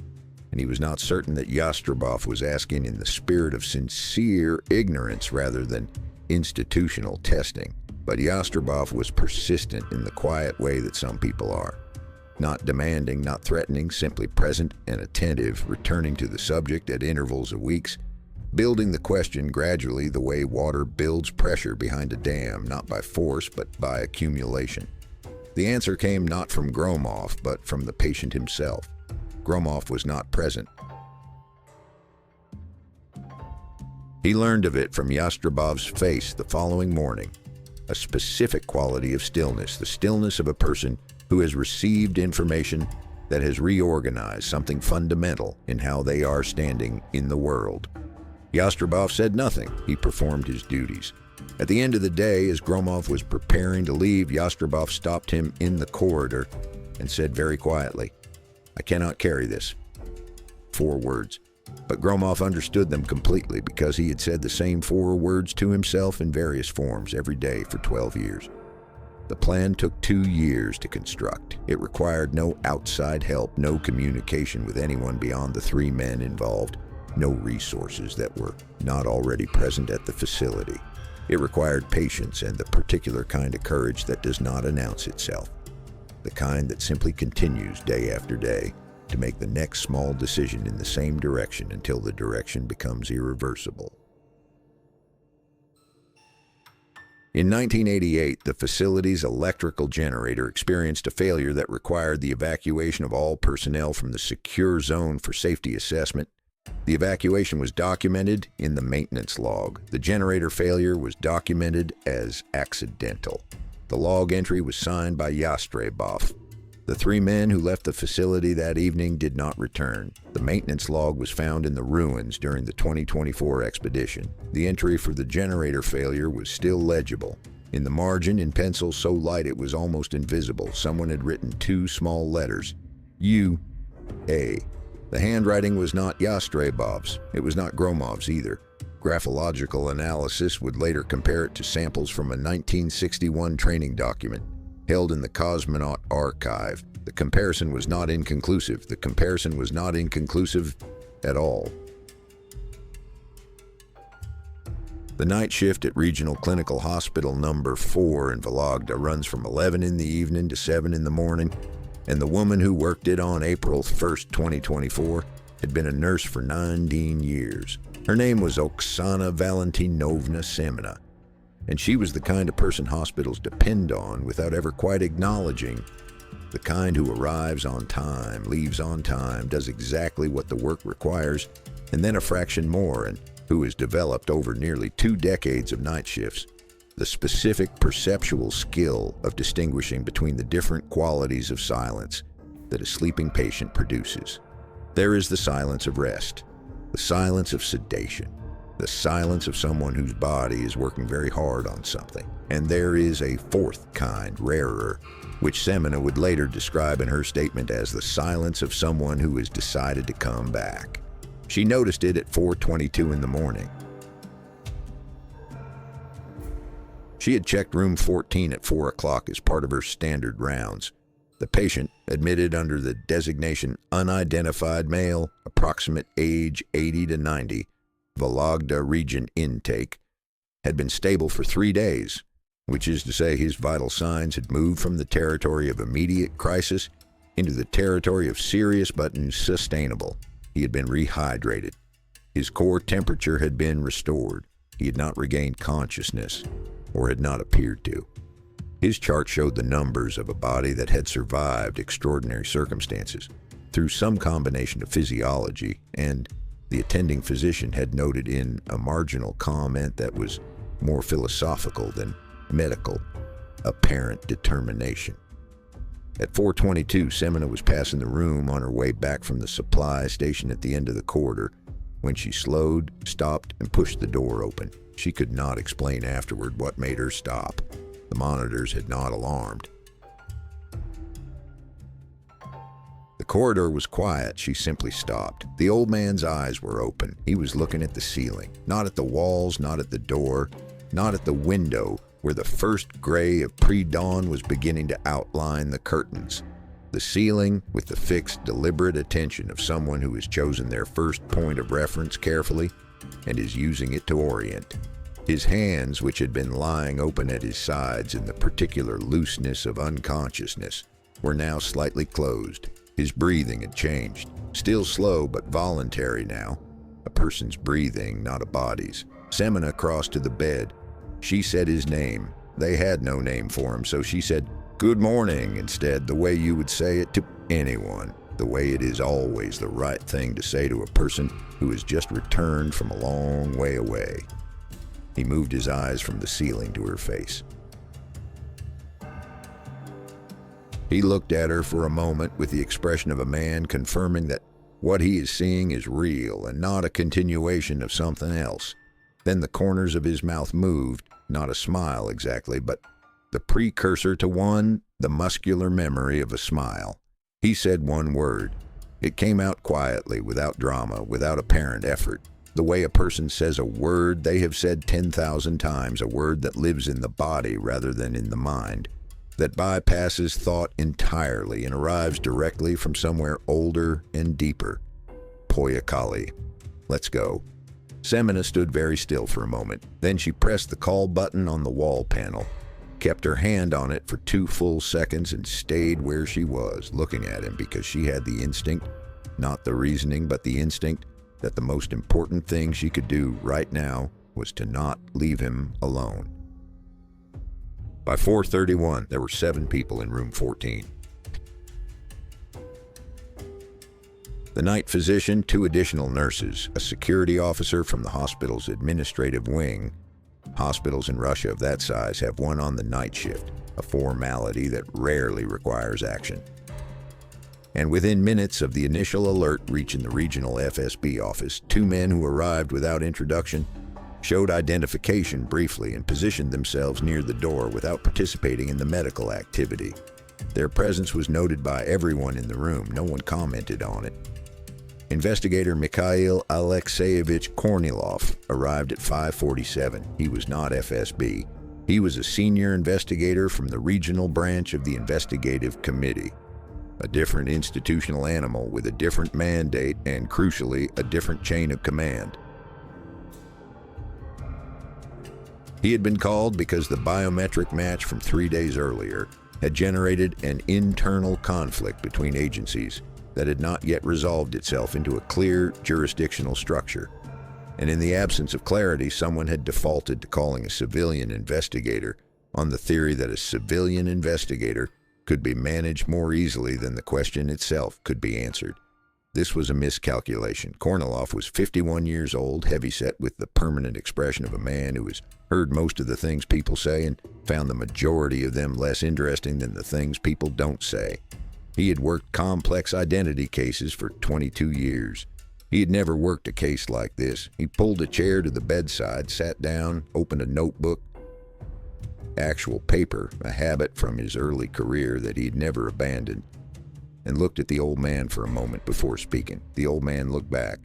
and he was not certain that Yastrobov was asking in the spirit of sincere ignorance rather than institutional testing. But Yastrobov was persistent in the quiet way that some people are. Not demanding, not threatening, simply present and attentive, returning to the subject at intervals of weeks, building the question gradually the way water builds pressure behind a dam, not by force, but by accumulation. The answer came not from Gromov, but from the patient himself. Gromov was not present. He learned of it from Yastrobov's face the following morning, a specific quality of stillness, the stillness of a person who has received information that has reorganized something fundamental in how they are standing in the world. Yastrobov said nothing. He performed his duties. At the end of the day, as Gromov was preparing to leave, Yastrobov stopped him in the corridor and said very quietly, "I cannot carry this." 4 words. But Gromov understood them completely because he had said the same 4 words to himself in various forms every day for 12 years. The plan took 2 years to construct. It required no outside help, no communication with anyone beyond the 3 men involved, no resources that were not already present at the facility. It required patience and the particular kind of courage that does not announce itself, the kind that simply continues day after day to make the next small decision in the same direction until the direction becomes irreversible. In 1988, the facility's electrical generator experienced a failure that required the evacuation of all personnel from the secure zone for safety assessment. The evacuation was documented in the maintenance log. The generator failure was documented as accidental. The log entry was signed by Yastrobov. The 3 men who left the facility that evening did not return. The maintenance log was found in the ruins during the 2024 expedition. The entry for the generator failure was still legible. In the margin, in pencil so light it was almost invisible, someone had written 2 small letters, U.A. The handwriting was not Yastrobov's. It was not Gromov's either. Graphological analysis would later compare it to samples from a 1961 training document held in the Cosmonaut archive. The comparison was not inconclusive. The comparison was not inconclusive at all. The night shift at Regional Clinical Hospital number 4 in Vologda runs from 11 in the evening to 7 in the morning, and the woman who worked it on April 1st, 2024, had been a nurse for 19 years. Her name was Oksana Valentinovna Semena, and she was the kind of person hospitals depend on without ever quite acknowledging, the kind who arrives on time, leaves on time, does exactly what the work requires, and then a fraction more, and who has developed over nearly 2 decades of night shifts the specific perceptual skill of distinguishing between the different qualities of silence that a sleeping patient produces. There is the silence of rest, the silence of sedation, the silence of someone whose body is working very hard on something. And there is a 4th kind, rarer, which Semena would later describe in her statement as the silence of someone who has decided to come back. She noticed it at 4:22 in the morning. She had checked room 14 at 4 o'clock as part of her standard rounds. The patient, admitted under the designation unidentified male, approximate age 80 to 90, Vologda region intake, had been stable for 3 days, which is to say his vital signs had moved from the territory of immediate crisis into the territory of serious but unsustainable. He had been rehydrated. His core temperature had been restored. He had not regained consciousness, or had not appeared to. His chart showed the numbers of a body that had survived extraordinary circumstances through some combination of physiology, and the attending physician had noted in a marginal comment that was more philosophical than medical, apparent determination. At 4:22, Semena was passing the room on her way back from the supply station at the end of the corridor when she slowed, stopped, and pushed the door open. She could not explain afterward what made her stop. The monitors had not alarmed. The corridor was quiet. She simply stopped. The old man's eyes were open. He was looking at the ceiling, not at the walls, not at the door, not at the window where the first gray of pre-dawn was beginning to outline the curtains. The ceiling, with the fixed, deliberate attention of someone who has chosen their first point of reference carefully and is using it to orient. His hands, which had been lying open at his sides in the particular looseness of unconsciousness, were now slightly closed. His breathing had changed. Still slow, but voluntary now. A person's breathing, not a body's. Semina crossed to the bed. She said his name. They had no name for him, so she said, "Good morning," instead, the way you would say it to anyone, the way it is always the right thing to say to a person who has just returned from a long way away. He moved his eyes from the ceiling to her face. He looked at her for a moment with the expression of a man confirming that what he is seeing is real and not a continuation of something else. Then the corners of his mouth moved, not a smile exactly, but the precursor to one, the muscular memory of a smile. He said one word. It came out quietly, without drama, without apparent effort. The way a person says a word they have said 10,000 times, a word that lives in the body rather than in the mind, that bypasses thought entirely and arrives directly from somewhere older and deeper. Poyakali. Let's go. Semina stood very still for a moment. Then she pressed the call button on the wall panel, kept her hand on it for 2 full seconds and stayed where she was, looking at him because she had the instinct, not the reasoning, but the instinct that the most important thing she could do right now was to not leave him alone. By 4:31, there were 7 people in room 14. The night physician, 2 additional nurses, a security officer from the hospital's administrative wing. Hospitals in Russia of that size have one on the night shift, a formality that rarely requires action. And within minutes of the initial alert reaching the regional FSB office, 2 men who arrived without introduction showed identification briefly and positioned themselves near the door without participating in the medical activity. Their presence was noted by everyone in the room. No one commented on it. Investigator Mikhail Alexeyevich Kornilov arrived at 5:47. He was not FSB. He was a senior investigator from the regional branch of the investigative committee. A different institutional animal with a different mandate and, crucially, a different chain of command. He had been called because the biometric match from 3 days earlier had generated an internal conflict between agencies that had not yet resolved itself into a clear jurisdictional structure. And in the absence of clarity, someone had defaulted to calling a civilian investigator on the theory that a civilian investigator could be managed more easily than the question itself could be answered. This was a miscalculation. Kornilov was 51 years old, heavyset with the permanent expression of a man who has heard most of the things people say and found the majority of them less interesting than the things people don't say. He had worked complex identity cases for 22 years. He had never worked a case like this. He pulled a chair to the bedside, sat down, opened a notebook, actual paper, a habit from his early career that he'd never abandoned, and looked at the old man for a moment before speaking. The old man looked back.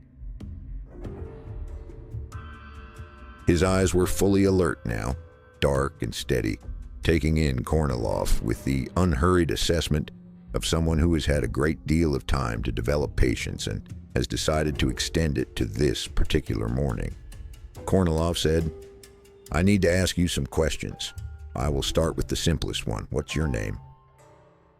His eyes were fully alert now, dark and steady, taking in Kornilov with the unhurried assessment of someone who has had a great deal of time to develop patience and has decided to extend it to this particular morning. Kornilov said, "I need to ask you some questions. I will start with the simplest one. What's your name?"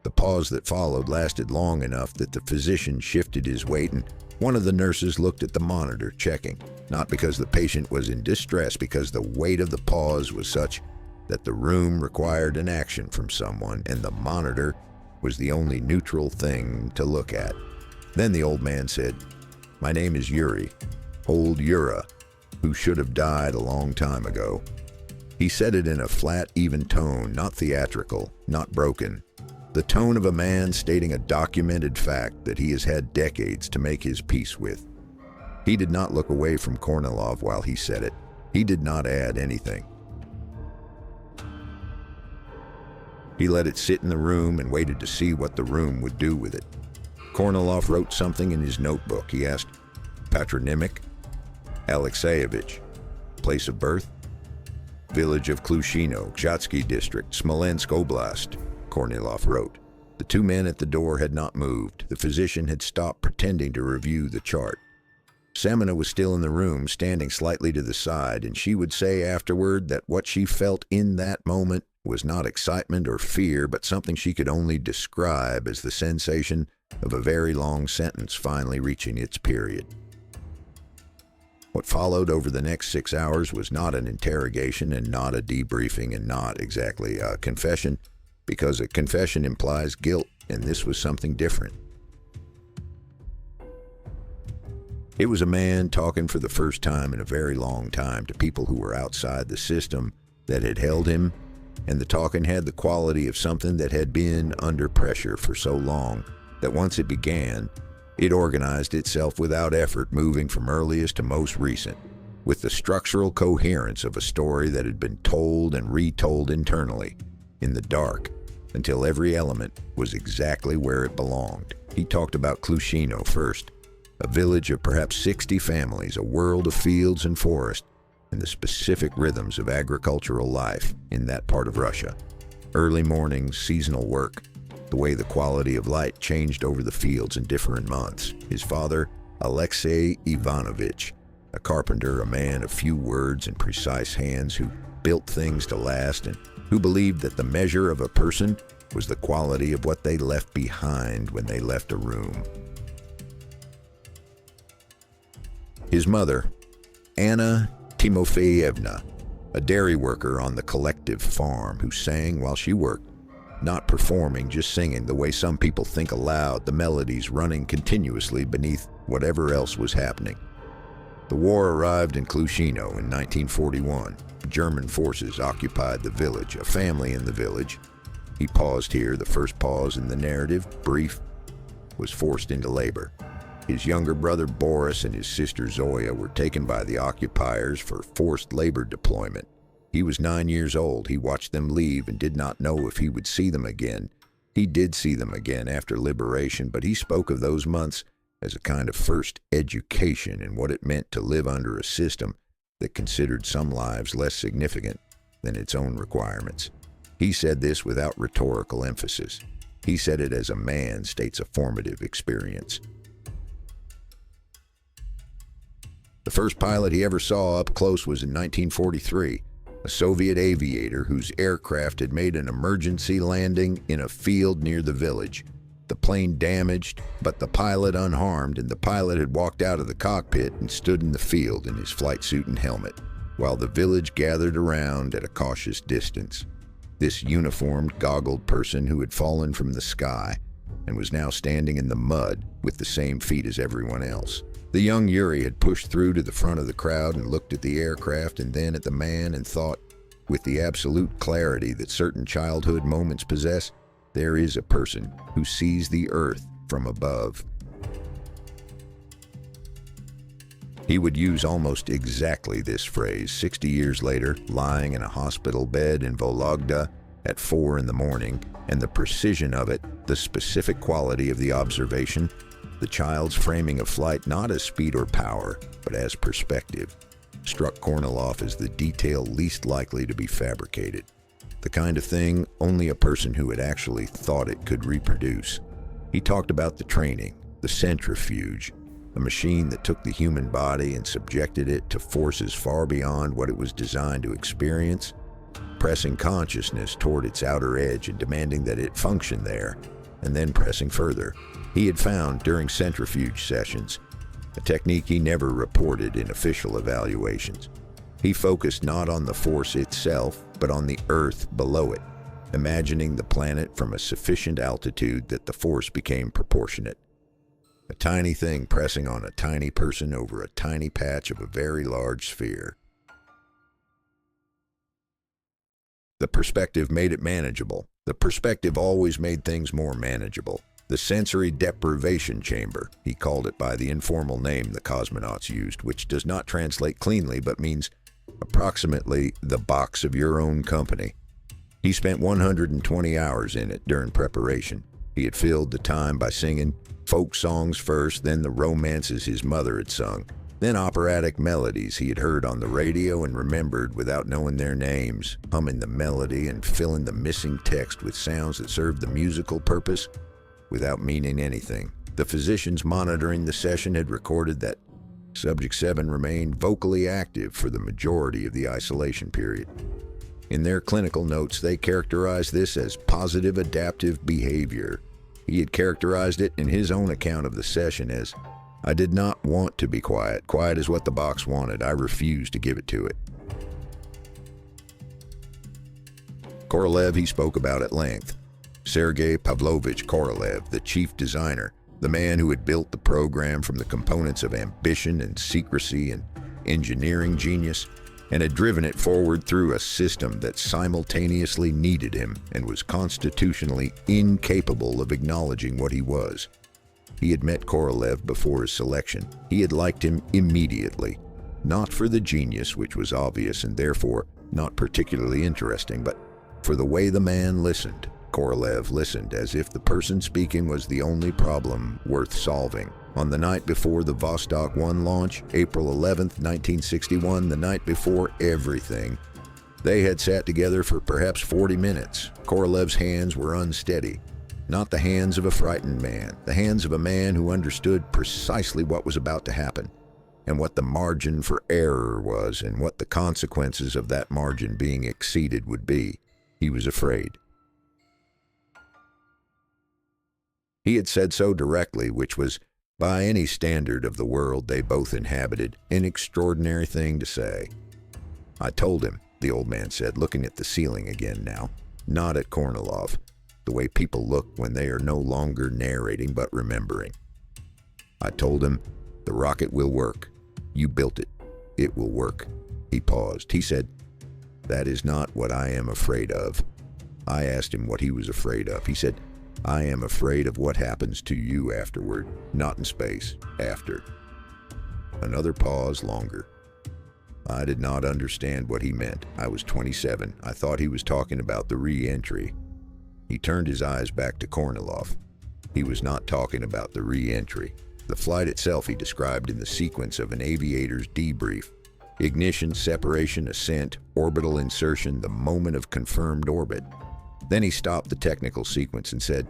The pause that followed lasted long enough that the physician shifted his weight and one of the nurses looked at the monitor, checking, not because the patient was in distress, because the weight of the pause was such that the room required an action from someone, and the monitor was the only neutral thing to look at. Then the old man said, "My name is Yuri, old Yura, who should have died a long time ago." He said it in a flat, even tone, not theatrical, not broken. The tone of a man stating a documented fact that he has had decades to make his peace with. He did not look away from Kornilov while he said it. He did not add anything. He let it sit in the room and waited to see what the room would do with it. Kornilov wrote something in his notebook. He asked, "Patronymic?" "Alexeyevich." "Place of birth?" "Village of Klushino, Kshatsky district, Smolensk Oblast," Kornilov wrote. The two men at the door had not moved. The physician had stopped pretending to review the chart. Semena was still in the room, standing slightly to the side, and she would say afterward that what she felt in that moment was not excitement or fear, but something she could only describe as the sensation of a very long sentence finally reaching its period. What followed over the next 6 hours was not an interrogation and not a debriefing and not exactly a confession, because a confession implies guilt, and this was something different. It was a man talking for the first time in a very long time to people who were outside the system that had held him, and the talking had the quality of something that had been under pressure for so long that once it began, it organized itself without effort, moving from earliest to most recent, with the structural coherence of a story that had been told and retold internally, in the dark, until every element was exactly where it belonged. He talked about Klushino first, a village of perhaps 60 families, a world of fields and forest, and the specific rhythms of agricultural life in that part of Russia. Early mornings, seasonal work, the way the quality of light changed over the fields in different months. His father, Alexey Ivanovich, a carpenter, a man of few words and precise hands who built things to last and who believed that the measure of a person was the quality of what they left behind when they left a room. His mother, Anna Timofeyevna, a dairy worker on the collective farm who sang while she worked, not performing, just singing the way some people think aloud, the melodies running continuously beneath whatever else was happening. The war arrived in Klushino in 1941. German forces occupied the village, a family in the village. He paused here, the first pause in the narrative, brief, was forced into labor. His younger brother Boris and his sister Zoya were taken by the occupiers for forced labor deployment. He was 9 years old. He watched them leave and did not know if he would see them again. He did see them again after liberation, but he spoke of those months as a kind of first education in what it meant to live under a system that considered some lives less significant than its own requirements. He said this without rhetorical emphasis. He said it as a man states a formative experience. The first pilot he ever saw up close was in 1943. A Soviet aviator whose aircraft had made an emergency landing in a field near the village. The plane damaged, but the pilot unharmed, and the pilot had walked out of the cockpit and stood in the field in his flight suit and helmet, while the village gathered around at a cautious distance. This uniformed, goggled person who had fallen from the sky and was now standing in the mud with the same feet as everyone else. The young Yuri had pushed through to the front of the crowd and looked at the aircraft and then at the man and thought, with the absolute clarity that certain childhood moments possess, there is a person who sees the earth from above. He would use almost exactly this phrase 60 years later, lying in a hospital bed in Vologda at 4 in the morning, and the precision of it, the specific quality of the observation, the child's framing of flight not as speed or power, but as perspective, struck Kornilov as the detail least likely to be fabricated, the kind of thing only a person who had actually thought it could reproduce. He talked about the training, the centrifuge, a machine that took the human body and subjected it to forces far beyond what it was designed to experience, pressing consciousness toward its outer edge and demanding that it function there, and then pressing further. He had found during centrifuge sessions a technique he never reported in official evaluations. He focused not on the force itself, but on the earth below it, imagining the planet from a sufficient altitude that the force became proportionate. A tiny thing pressing on a tiny person over a tiny patch of a very large sphere. The perspective made it manageable. The perspective always made things more manageable. The sensory deprivation chamber, he called it by the informal name the cosmonauts used, which does not translate cleanly but means approximately the box of your own company. He spent 120 hours in it during preparation. He had filled the time by singing folk songs first, then the romances his mother had sung, then operatic melodies he had heard on the radio and remembered without knowing their names, humming the melody and filling the missing text with sounds that served the musical purpose without meaning anything. The physicians monitoring the session had recorded that Subject 7 remained vocally active for the majority of the isolation period. In their clinical notes, they characterized this as positive adaptive behavior. He had characterized it in his own account of the session as, "I did not want to be quiet. Quiet is what the box wanted. I refused to give it to it." Korolev he spoke about at length. Sergei Pavlovich Korolev, the chief designer, the man who had built the program from the components of ambition and secrecy and engineering genius, and had driven it forward through a system that simultaneously needed him and was constitutionally incapable of acknowledging what he was. He had met Korolev before his selection. He had liked him immediately, not for the genius, which was obvious and therefore not particularly interesting, but for the way the man listened. Korolev listened as if the person speaking was the only problem worth solving. On the night before the Vostok 1 launch, April 11th, 1961, the night before everything, they had sat together for perhaps 40 minutes. Korolev's hands were unsteady. Not the hands of a frightened man, the hands of a man who understood precisely what was about to happen, and what the margin for error was, and what the consequences of that margin being exceeded would be. He was afraid. He had said so directly, which was, by any standard of the world they both inhabited, an extraordinary thing to say. "I told him," the old man said, looking at the ceiling again now, not at Kornilov, the way people look when they are no longer narrating but remembering. "I told him, the rocket will work. You built it. It will work." He paused. He said, "That is not what I am afraid of." I asked him what he was afraid of. He said, "I am afraid of what happens to you afterward, not in space, after." Another pause, longer. I did not understand what he meant. I was 27. I thought he was talking about the re-entry. He turned his eyes back to Kornilov. He was not talking about the re-entry. The flight itself he described in the sequence of an aviator's debrief. Ignition, separation, ascent, orbital insertion, the moment of confirmed orbit. Then he stopped the technical sequence and said,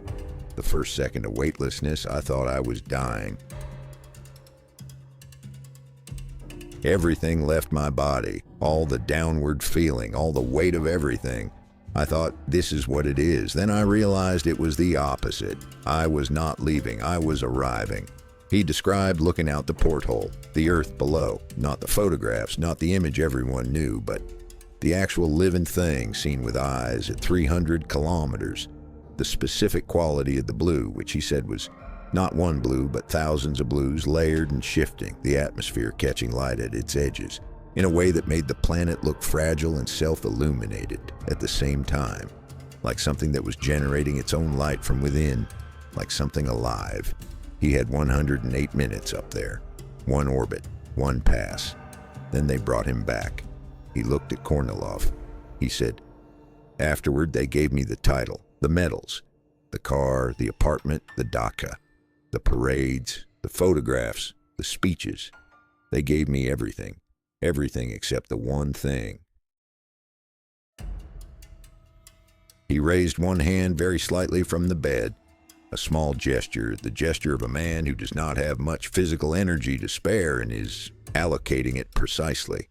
"The first second of weightlessness, I thought I was dying. Everything left my body, all the downward feeling, all the weight of everything. I thought, this is what it is. Then I realized it was the opposite. I was not leaving, I was arriving." He described looking out the porthole, the earth below, not the photographs, not the image everyone knew, but the actual living thing seen with eyes at 300 kilometers. The specific quality of the blue, which he said was not one blue, but thousands of blues layered and shifting, the atmosphere catching light at its edges, in a way that made the planet look fragile and self-illuminated at the same time, like something that was generating its own light from within, like something alive. He had 108 minutes up there, one orbit, one pass. Then they brought him back. He looked at Kornilov. He said, "Afterward, they gave me the title, the medals, the car, the apartment, the dacha, the parades, the photographs, the speeches. They gave me everything, everything except the one thing." He raised one hand very slightly from the bed, a small gesture, the gesture of a man who does not have much physical energy to spare and is allocating it precisely.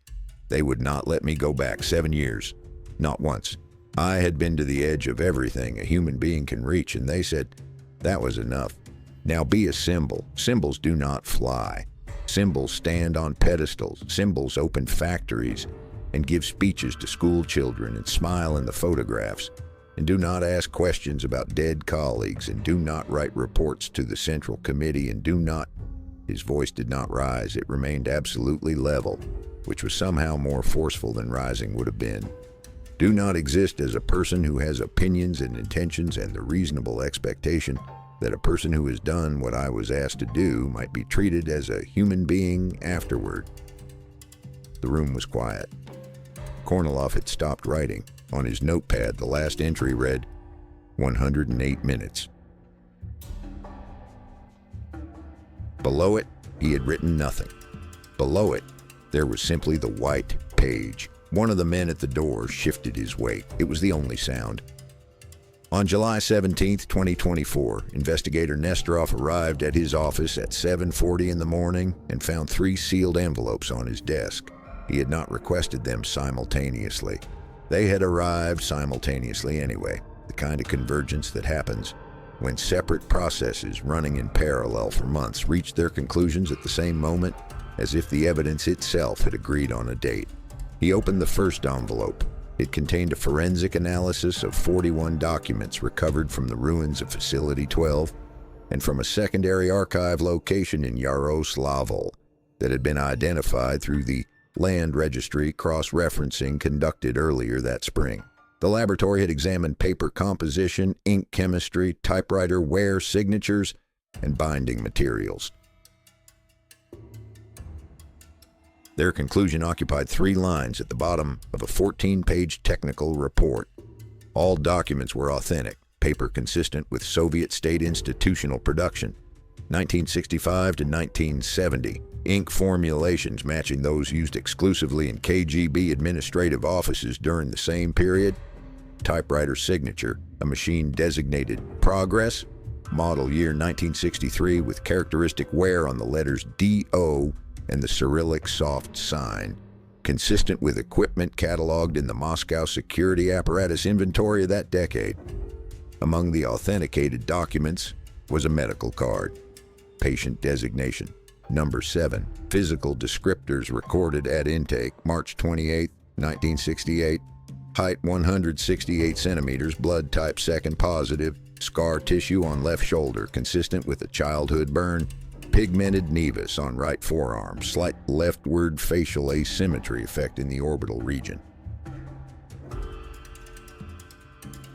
"They would not let me go back 7 years. Not once. I had been to the edge of everything a human being can reach, and they said, that was enough. Now be a symbol. Symbols do not fly. Symbols stand on pedestals. Symbols open factories and give speeches to school children and smile in the photographs, and do not ask questions about dead colleagues, and do not write reports to the Central Committee, and do not..." His voice did not rise. It remained absolutely level, which was somehow more forceful than rising would have been. "Do not exist as a person who has opinions and intentions and the reasonable expectation that a person who has done what I was asked to do might be treated as a human being afterward." The room was quiet. Kornilov had stopped writing. On his notepad, the last entry read, 108 minutes. Below it, he had written nothing. Below it, there was simply the white page. One of the men at the door shifted his weight. It was the only sound. On July 17, 2024, investigator Nesterov arrived at his office at 7:40 in the morning and found 3 sealed envelopes on his desk. He had not requested them simultaneously. They had arrived simultaneously anyway, the kind of convergence that happens when separate processes running in parallel for months reach their conclusions at the same moment, as if the evidence itself had agreed on a date. He opened the first envelope. It contained a forensic analysis of 41 documents recovered from the ruins of Facility 12 and from a secondary archive location in Yaroslavl that had been identified through the land registry cross-referencing conducted earlier that spring. The laboratory had examined paper composition, ink chemistry, typewriter wear signatures, and binding materials. Their conclusion occupied 3 lines at the bottom of a 14-page technical report. All documents were authentic, paper consistent with Soviet state institutional production, 1965 to 1970, ink formulations matching those used exclusively in KGB administrative offices during the same period, typewriter signature, a machine designated Progress, model year 1963 with characteristic wear on the letters DO and the Cyrillic soft sign, consistent with equipment cataloged in the Moscow security apparatus inventory of that decade. Among the authenticated documents was a medical card, patient designation, number 7, physical descriptors recorded at intake, March 28, 1968, height 168 centimeters, blood type second positive, scar tissue on left shoulder consistent with a childhood burn, pigmented nevus on right forearm, slight leftward facial asymmetry affecting the orbital region.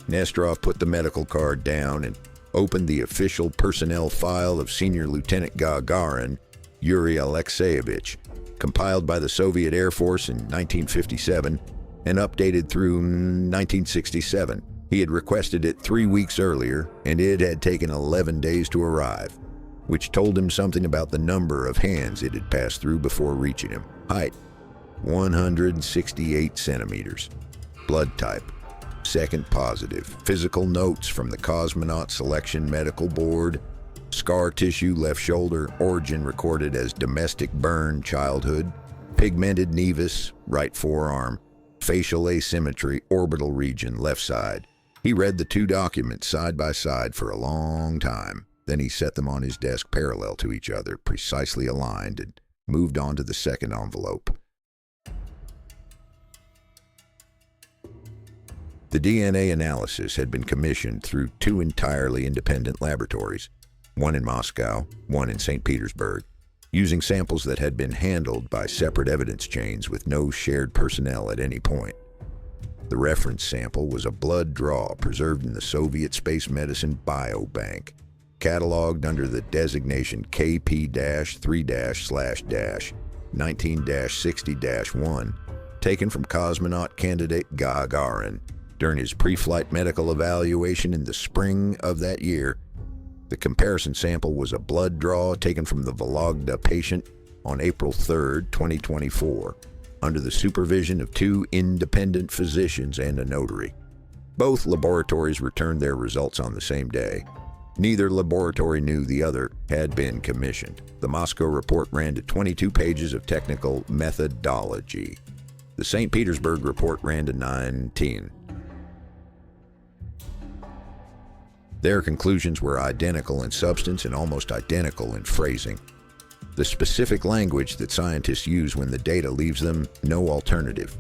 Nesterov put the medical card down and opened the official personnel file of Senior Lieutenant Gagarin, Yuri Alexeyevich, compiled by the Soviet Air Force in 1957 and updated through 1967. He had requested it 3 weeks earlier, and it had taken 11 days to arrive, which told him something about the number of hands it had passed through before reaching him. Height, 168 centimeters. Blood type, second positive. Physical notes from the Cosmonaut Selection Medical Board. Scar tissue, left shoulder. Origin recorded as domestic burn, childhood. Pigmented nevus, right forearm. Facial asymmetry, orbital region, left side. He read the 2 documents side by side for a long time. Then he set them on his desk parallel to each other, precisely aligned, and moved on to the second envelope. The DNA analysis had been commissioned through 2 entirely independent laboratories, one in Moscow, one in St. Petersburg, using samples that had been handled by separate evidence chains with no shared personnel at any point. The reference sample was a blood draw preserved in the Soviet Space Medicine Biobank, cataloged under the designation KP-3-/-19-60-1, taken from cosmonaut candidate Gagarin during his pre-flight medical evaluation in the spring of that year. The comparison sample was a blood draw taken from the Vologda patient on April 3, 2024, under the supervision of 2 independent physicians and a notary. Both laboratories returned their results on the same day. Neither laboratory knew the other had been commissioned. The Moscow report ran to 22 pages of technical methodology. The St. Petersburg report ran to 19. Their conclusions were identical in substance and almost identical in phrasing. The specific language that scientists use when the data leaves them no alternative.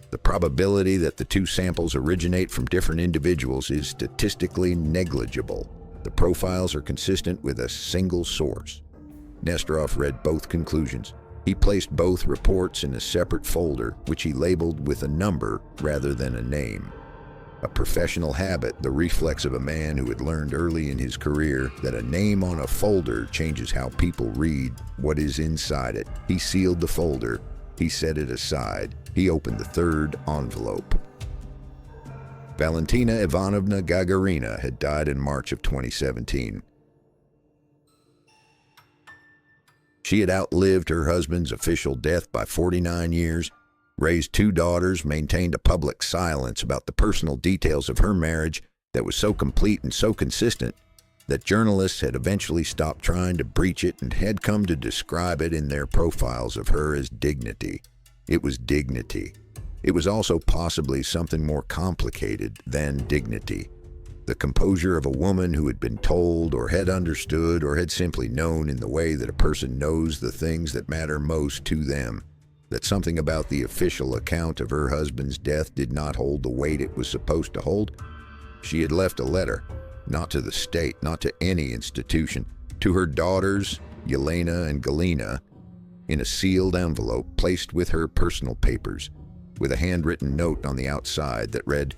The probability that the 2 samples originate from different individuals is statistically negligible. The profiles are consistent with a single source. Nesterov read both conclusions. He placed both reports in a separate folder, which he labeled with a number rather than a name. A professional habit, the reflex of a man who had learned early in his career that a name on a folder changes how people read what is inside it. He sealed the folder. He set it aside. He opened the 3rd envelope. Valentina Ivanovna Gagarina had died in March of 2017. She had outlived her husband's official death by 49 years, raised 2 daughters, maintained a public silence about the personal details of her marriage that was so complete and so consistent that journalists had eventually stopped trying to breach it and had come to describe it in their profiles of her as dignity. It was dignity. It was also possibly something more complicated than dignity. The composure of a woman who had been told or had understood or had simply known in the way that a person knows the things that matter most to them, that something about the official account of her husband's death did not hold the weight it was supposed to hold. She had left a letter, not to the state, not to any institution, to her daughters, Yelena and Galina, in a sealed envelope placed with her personal papers, with a handwritten note on the outside that read,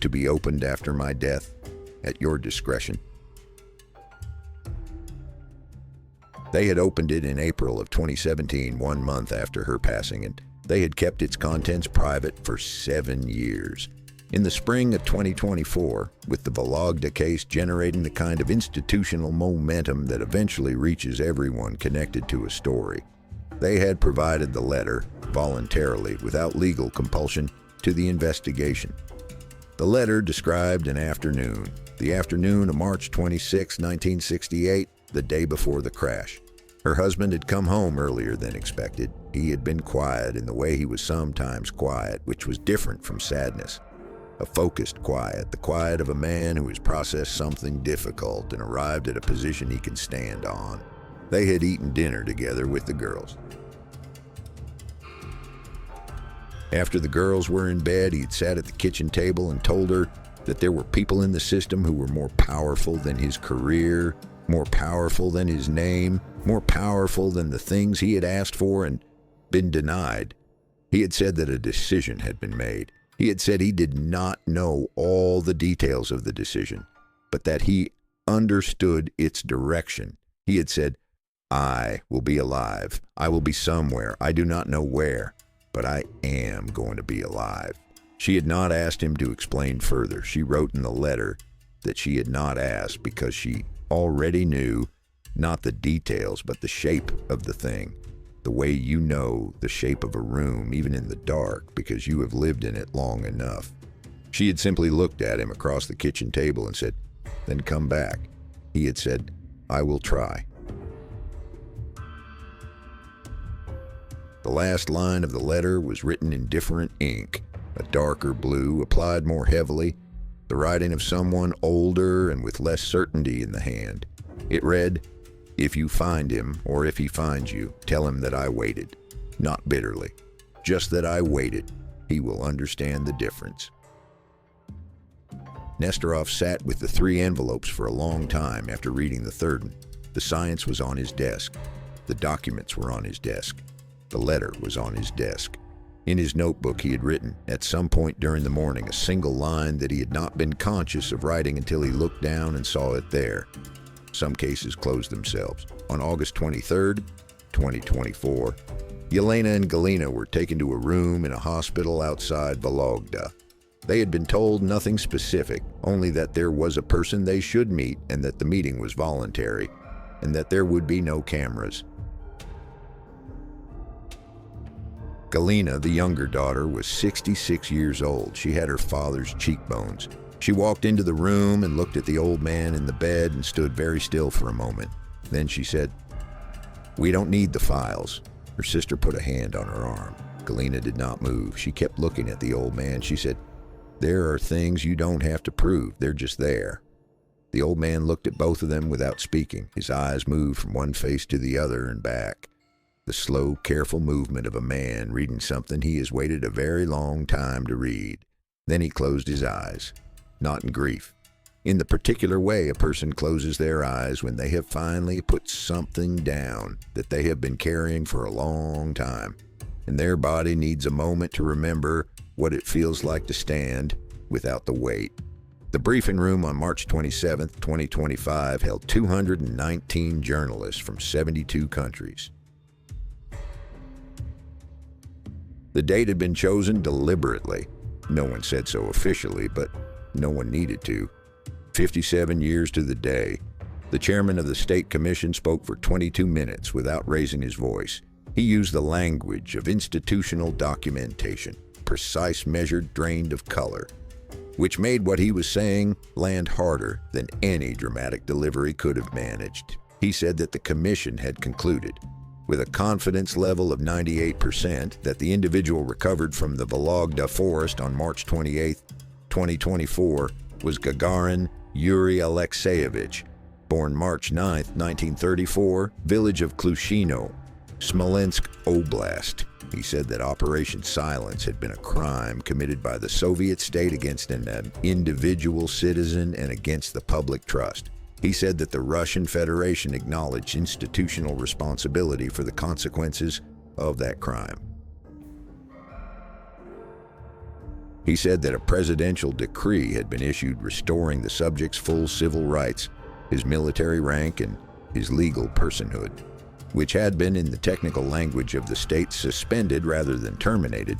"To be opened after my death, at your discretion." They had opened it in April of 2017, 1 month after her passing, and they had kept its contents private for 7 years. In the spring of 2024, with the Vologda case generating the kind of institutional momentum that eventually reaches everyone connected to a story, they had provided the letter, voluntarily, without legal compulsion, to the investigation. The letter described an afternoon, the afternoon of March 26, 1968, the day before the crash. Her husband had come home earlier than expected. He had been quiet in the way he was sometimes quiet, which was different from sadness. A focused quiet, the quiet of a man who has processed something difficult and arrived at a position he can stand on. They had eaten dinner together with the girls. After the girls were in bed, he'd sat at the kitchen table and told her that there were people in the system who were more powerful than his career, more powerful than his name, more powerful than the things he had asked for and been denied. He had said that a decision had been made. He had said he did not know all the details of the decision, but that he understood its direction. He had said, "I will be alive. I will be somewhere. I do not know where, but I am going to be alive." She had not asked him to explain further. She wrote in the letter that she had not asked because she already knew not the details, but the shape of the thing. The way you know the shape of a room, even in the dark, because you have lived in it long enough. She had simply looked at him across the kitchen table and said, "Then come back." He had said, "I will try." The last line of the letter was written in different ink, a darker blue, applied more heavily, the writing of someone older and with less certainty in the hand. It read, "If you find him, or if he finds you, tell him that I waited. Not bitterly. Just that I waited. He will understand the difference." Nesterov sat with the 3 envelopes for a long time after reading the third one. The science was on his desk. The documents were on his desk. The letter was on his desk. In his notebook, he had written, at some point during the morning, a single line that he had not been conscious of writing until he looked down and saw it there. Some cases closed themselves. On August 23rd, 2024, Yelena and Galina were taken to a room in a hospital outside Vologda. They had been told nothing specific, only that there was a person they should meet and that the meeting was voluntary, and that there would be no cameras. Galina, the younger daughter, was 66 years old. She had her father's cheekbones. She walked into the room and looked at the old man in the bed and stood very still for a moment. Then she said, "We don't need the files." Her sister put a hand on her arm. Galina did not move. She kept looking at the old man. She said, "There are things you don't have to prove. They're just there." The old man looked at both of them without speaking. His eyes moved from one face to the other and back. The slow, careful movement of a man reading something he has waited a very long time to read. Then he closed his eyes. Not in grief. In the particular way a person closes their eyes when they have finally put something down that they have been carrying for a long time, and their body needs a moment to remember what it feels like to stand without the weight. The briefing room on March 27, 2025 held 219 journalists from 72 countries. The date had been chosen deliberately. No one said so officially, but No one needed to. 57 years to the day. The chairman of the State Commission spoke for 22 minutes without raising his voice. He used the language of institutional documentation, precise, measured, drained of color, which made what he was saying land harder than any dramatic delivery could have managed. He said that the commission had concluded, with a confidence level of 98%, that the individual recovered from the Vologda forest on March 28, 2024, was Gagarin Yuri Alexeyevich, born March 9, 1934, village of Klushino, Smolensk Oblast. He said that Operation Silence had been a crime committed by the Soviet state against an individual citizen and against the public trust. He said that the Russian Federation acknowledged institutional responsibility for the consequences of that crime. He said that a presidential decree had been issued restoring the subject's full civil rights, his military rank, and his legal personhood, which had been, in the technical language of the state, suspended rather than terminated,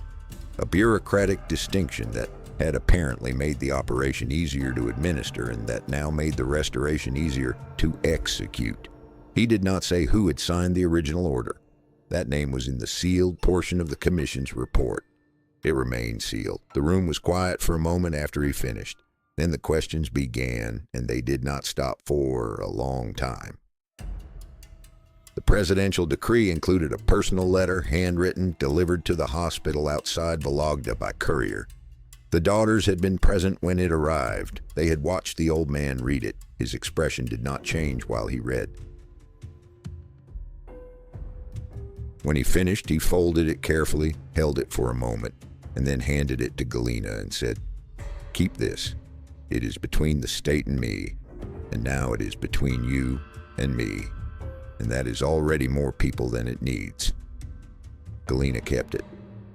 a bureaucratic distinction that had apparently made the operation easier to administer and that now made the restoration easier to execute. He did not say who had signed the original order. That name was in the sealed portion of the commission's report. It remained sealed. The room was quiet for a moment after he finished. Then the questions began, and they did not stop for a long time. The presidential decree included a personal letter, handwritten, delivered to the hospital outside Vologda by courier. The daughters had been present when it arrived. They had watched the old man read it. His expression did not change while he read. When he finished, he folded it carefully, held it for a moment, and then handed it to Galina and said, "Keep this. It is between the state and me, and now it is between you and me, and that is already more people than it needs." Galina kept it.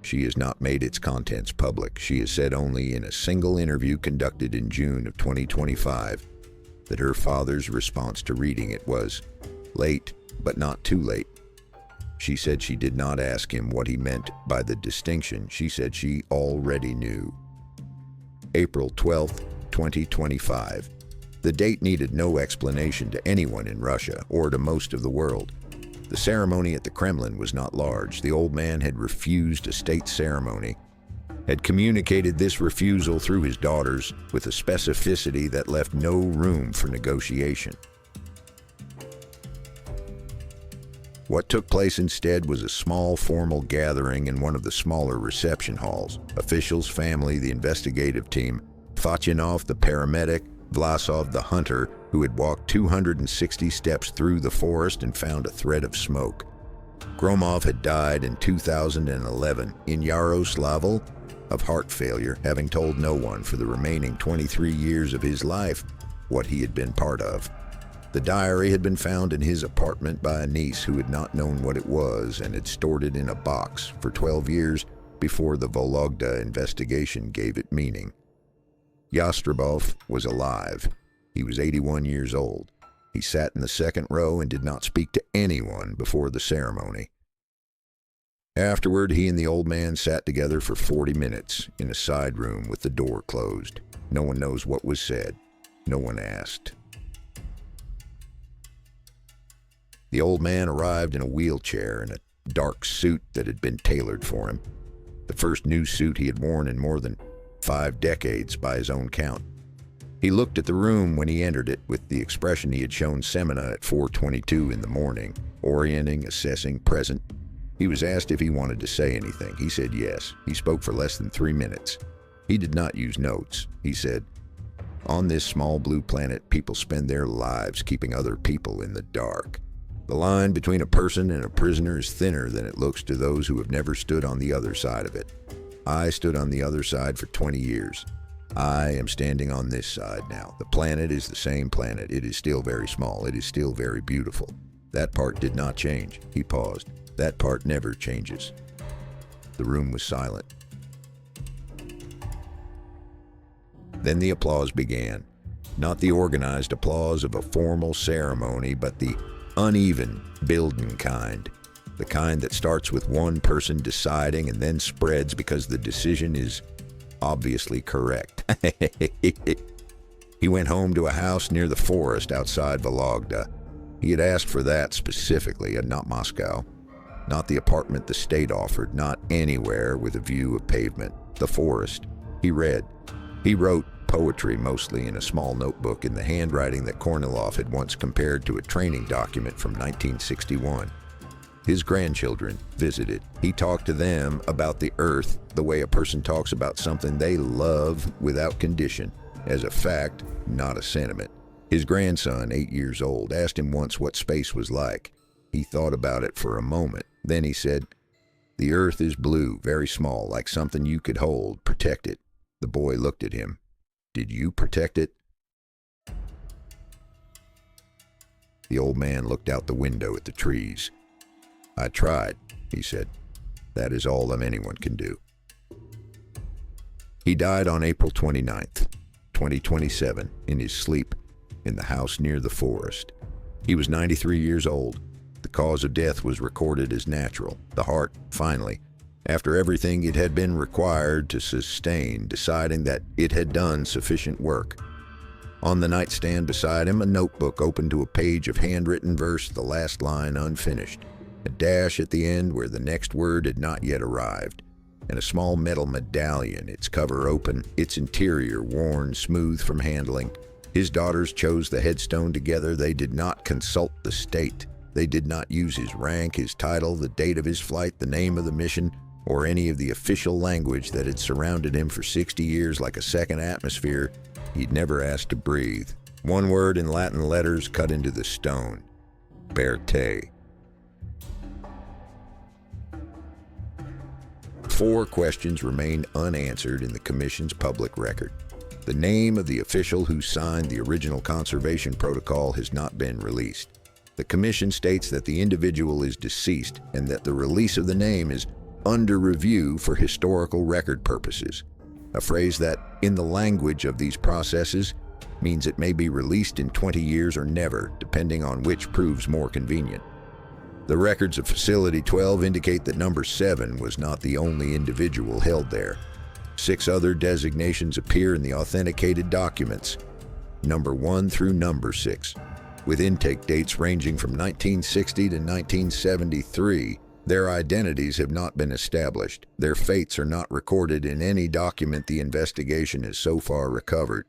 She has not made its contents public. She has said only in a single interview conducted in June of 2025 that her father's response to reading it was, "Late, but not too late." She said she did not ask him what he meant by the distinction. She said she already knew. April 12th, 2025. The date needed no explanation to anyone in Russia or to most of the world. The ceremony at the Kremlin was not large. The old man had refused a state ceremony, had communicated this refusal through his daughters with a specificity that left no room for negotiation. What took place instead was a small formal gathering in one of the smaller reception halls. Officials, family, the investigative team, Fachinov, the paramedic, Vlasov, the hunter, who had walked 260 steps through the forest and found a thread of smoke. Gromov had died in 2011 in Yaroslavl of heart failure, having told no one for the remaining 23 years of his life what he had been part of. The diary had been found in his apartment by a niece who had not known what it was and had stored it in a box for 12 years before the Vologda investigation gave it meaning. Yastrabov was alive. He was 81 years old. He sat in the second row and did not speak to anyone before the ceremony. Afterward, he and the old man sat together for 40 minutes in a side room with the door closed. No one knows what was said. No one asked. The old man arrived in a wheelchair and a dark suit that had been tailored for him. The first new suit he had worn in more than 5 decades by his own count. He looked at the room when he entered it with the expression he had shown Semena at 4:22 in the morning, orienting, assessing, present. He was asked if he wanted to say anything. He said yes. He spoke for less than 3 minutes. He did not use notes. He said, "On this small blue planet, people spend their lives keeping other people in the dark. The line between a person and a prisoner is thinner than it looks to those who have never stood on the other side of it. I stood on the other side for 20 years. I am standing on this side now. The planet is the same planet. It is still very small. It is still very beautiful. That part did not change." He paused. "That part never changes." The room was silent. Then the applause began. Not the organized applause of a formal ceremony, but the uneven, building kind. The kind that starts with one person deciding and then spreads because the decision is obviously correct. He went home to a house near the forest outside Vologda. He had asked for that specifically, and not Moscow. Not the apartment the state offered, not anywhere with a view of pavement. The forest. He read. He wrote poetry, mostly in a small notebook in the handwriting that Kornilov had once compared to a training document from 1961. His grandchildren visited. He talked to them about the earth the way a person talks about something they love without condition, as a fact, not a sentiment. His grandson, 8 years old, asked him once what space was like. He thought about it for a moment. Then he said, "The earth is blue, very small, like something you could hold, protect it." The boy looked at him. "Did you protect it?" The old man looked out the window at the trees. "I tried," he said. "That is all that anyone can do." He died on April 29th, 2027, in his sleep in the house near the forest. He was 93 years old. The cause of death was recorded as natural. The heart, finally, after everything it had been required to sustain, deciding that it had done sufficient work. On the nightstand beside him, a notebook open to a page of handwritten verse, the last line unfinished, a dash at the end where the next word had not yet arrived, and a small metal medallion, its cover open, its interior worn smooth from handling. His daughters chose the headstone together. They did not consult the state. They did not use his rank, his title, the date of his flight, the name of the mission, or any of the official language that had surrounded him for 60 years like a second atmosphere he'd never asked to breathe. One word in Latin letters cut into the stone: Berte. 4 questions remained unanswered in the Commission's public record. The name of the official who signed the original conservation protocol has not been released. The Commission states that the individual is deceased and that the release of the name is under review for historical record purposes, a phrase that, in the language of these processes, means it may be released in 20 years or never, depending on which proves more convenient. The records of Facility 12 indicate that number 7 was not the only individual held there. 6 other designations appear in the authenticated documents, number 1 through number 6, with intake dates ranging from 1960 to 1973. Their identities have not been established. Their fates are not recorded in any document the investigation has so far recovered.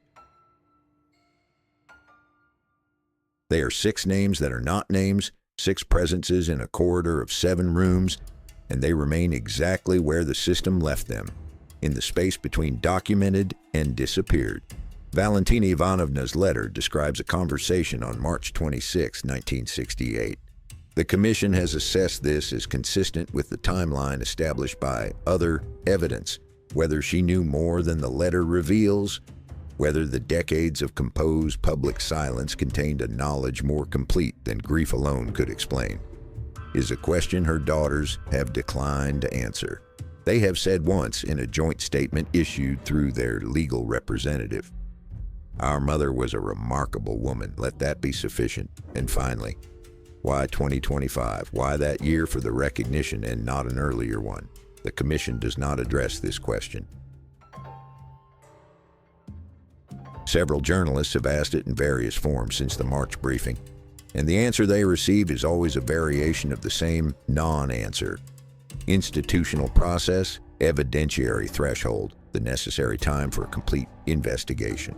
They are 6 names that are not names, 6 presences in a corridor of 7 rooms, and they remain exactly where the system left them, in the space between documented and disappeared. Valentina Ivanovna's letter describes a conversation on March 26, 1968. The Commission has assessed this as consistent with the timeline established by other evidence, whether she knew more than the letter reveals, whether the decades of composed public silence contained a knowledge more complete than grief alone could explain, is a question her daughters have declined to answer. They have said once in a joint statement issued through their legal representative, "Our mother was a remarkable woman, let that be sufficient." And finally, why 2025? Why that year for the recognition and not an earlier one? The Commission does not address this question. Several journalists have asked it in various forms since the March briefing, and the answer they receive is always a variation of the same non-answer. Institutional process, evidentiary threshold, the necessary time for a complete investigation.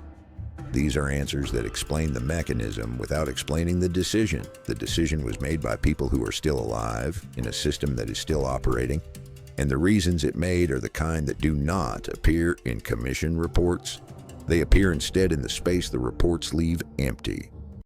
These are answers that explain the mechanism without explaining the decision. The decision was made by people who are still alive in a system that is still operating, and the reasons it made are the kind that do not appear in Commission reports. They appear instead in the space the reports leave empty.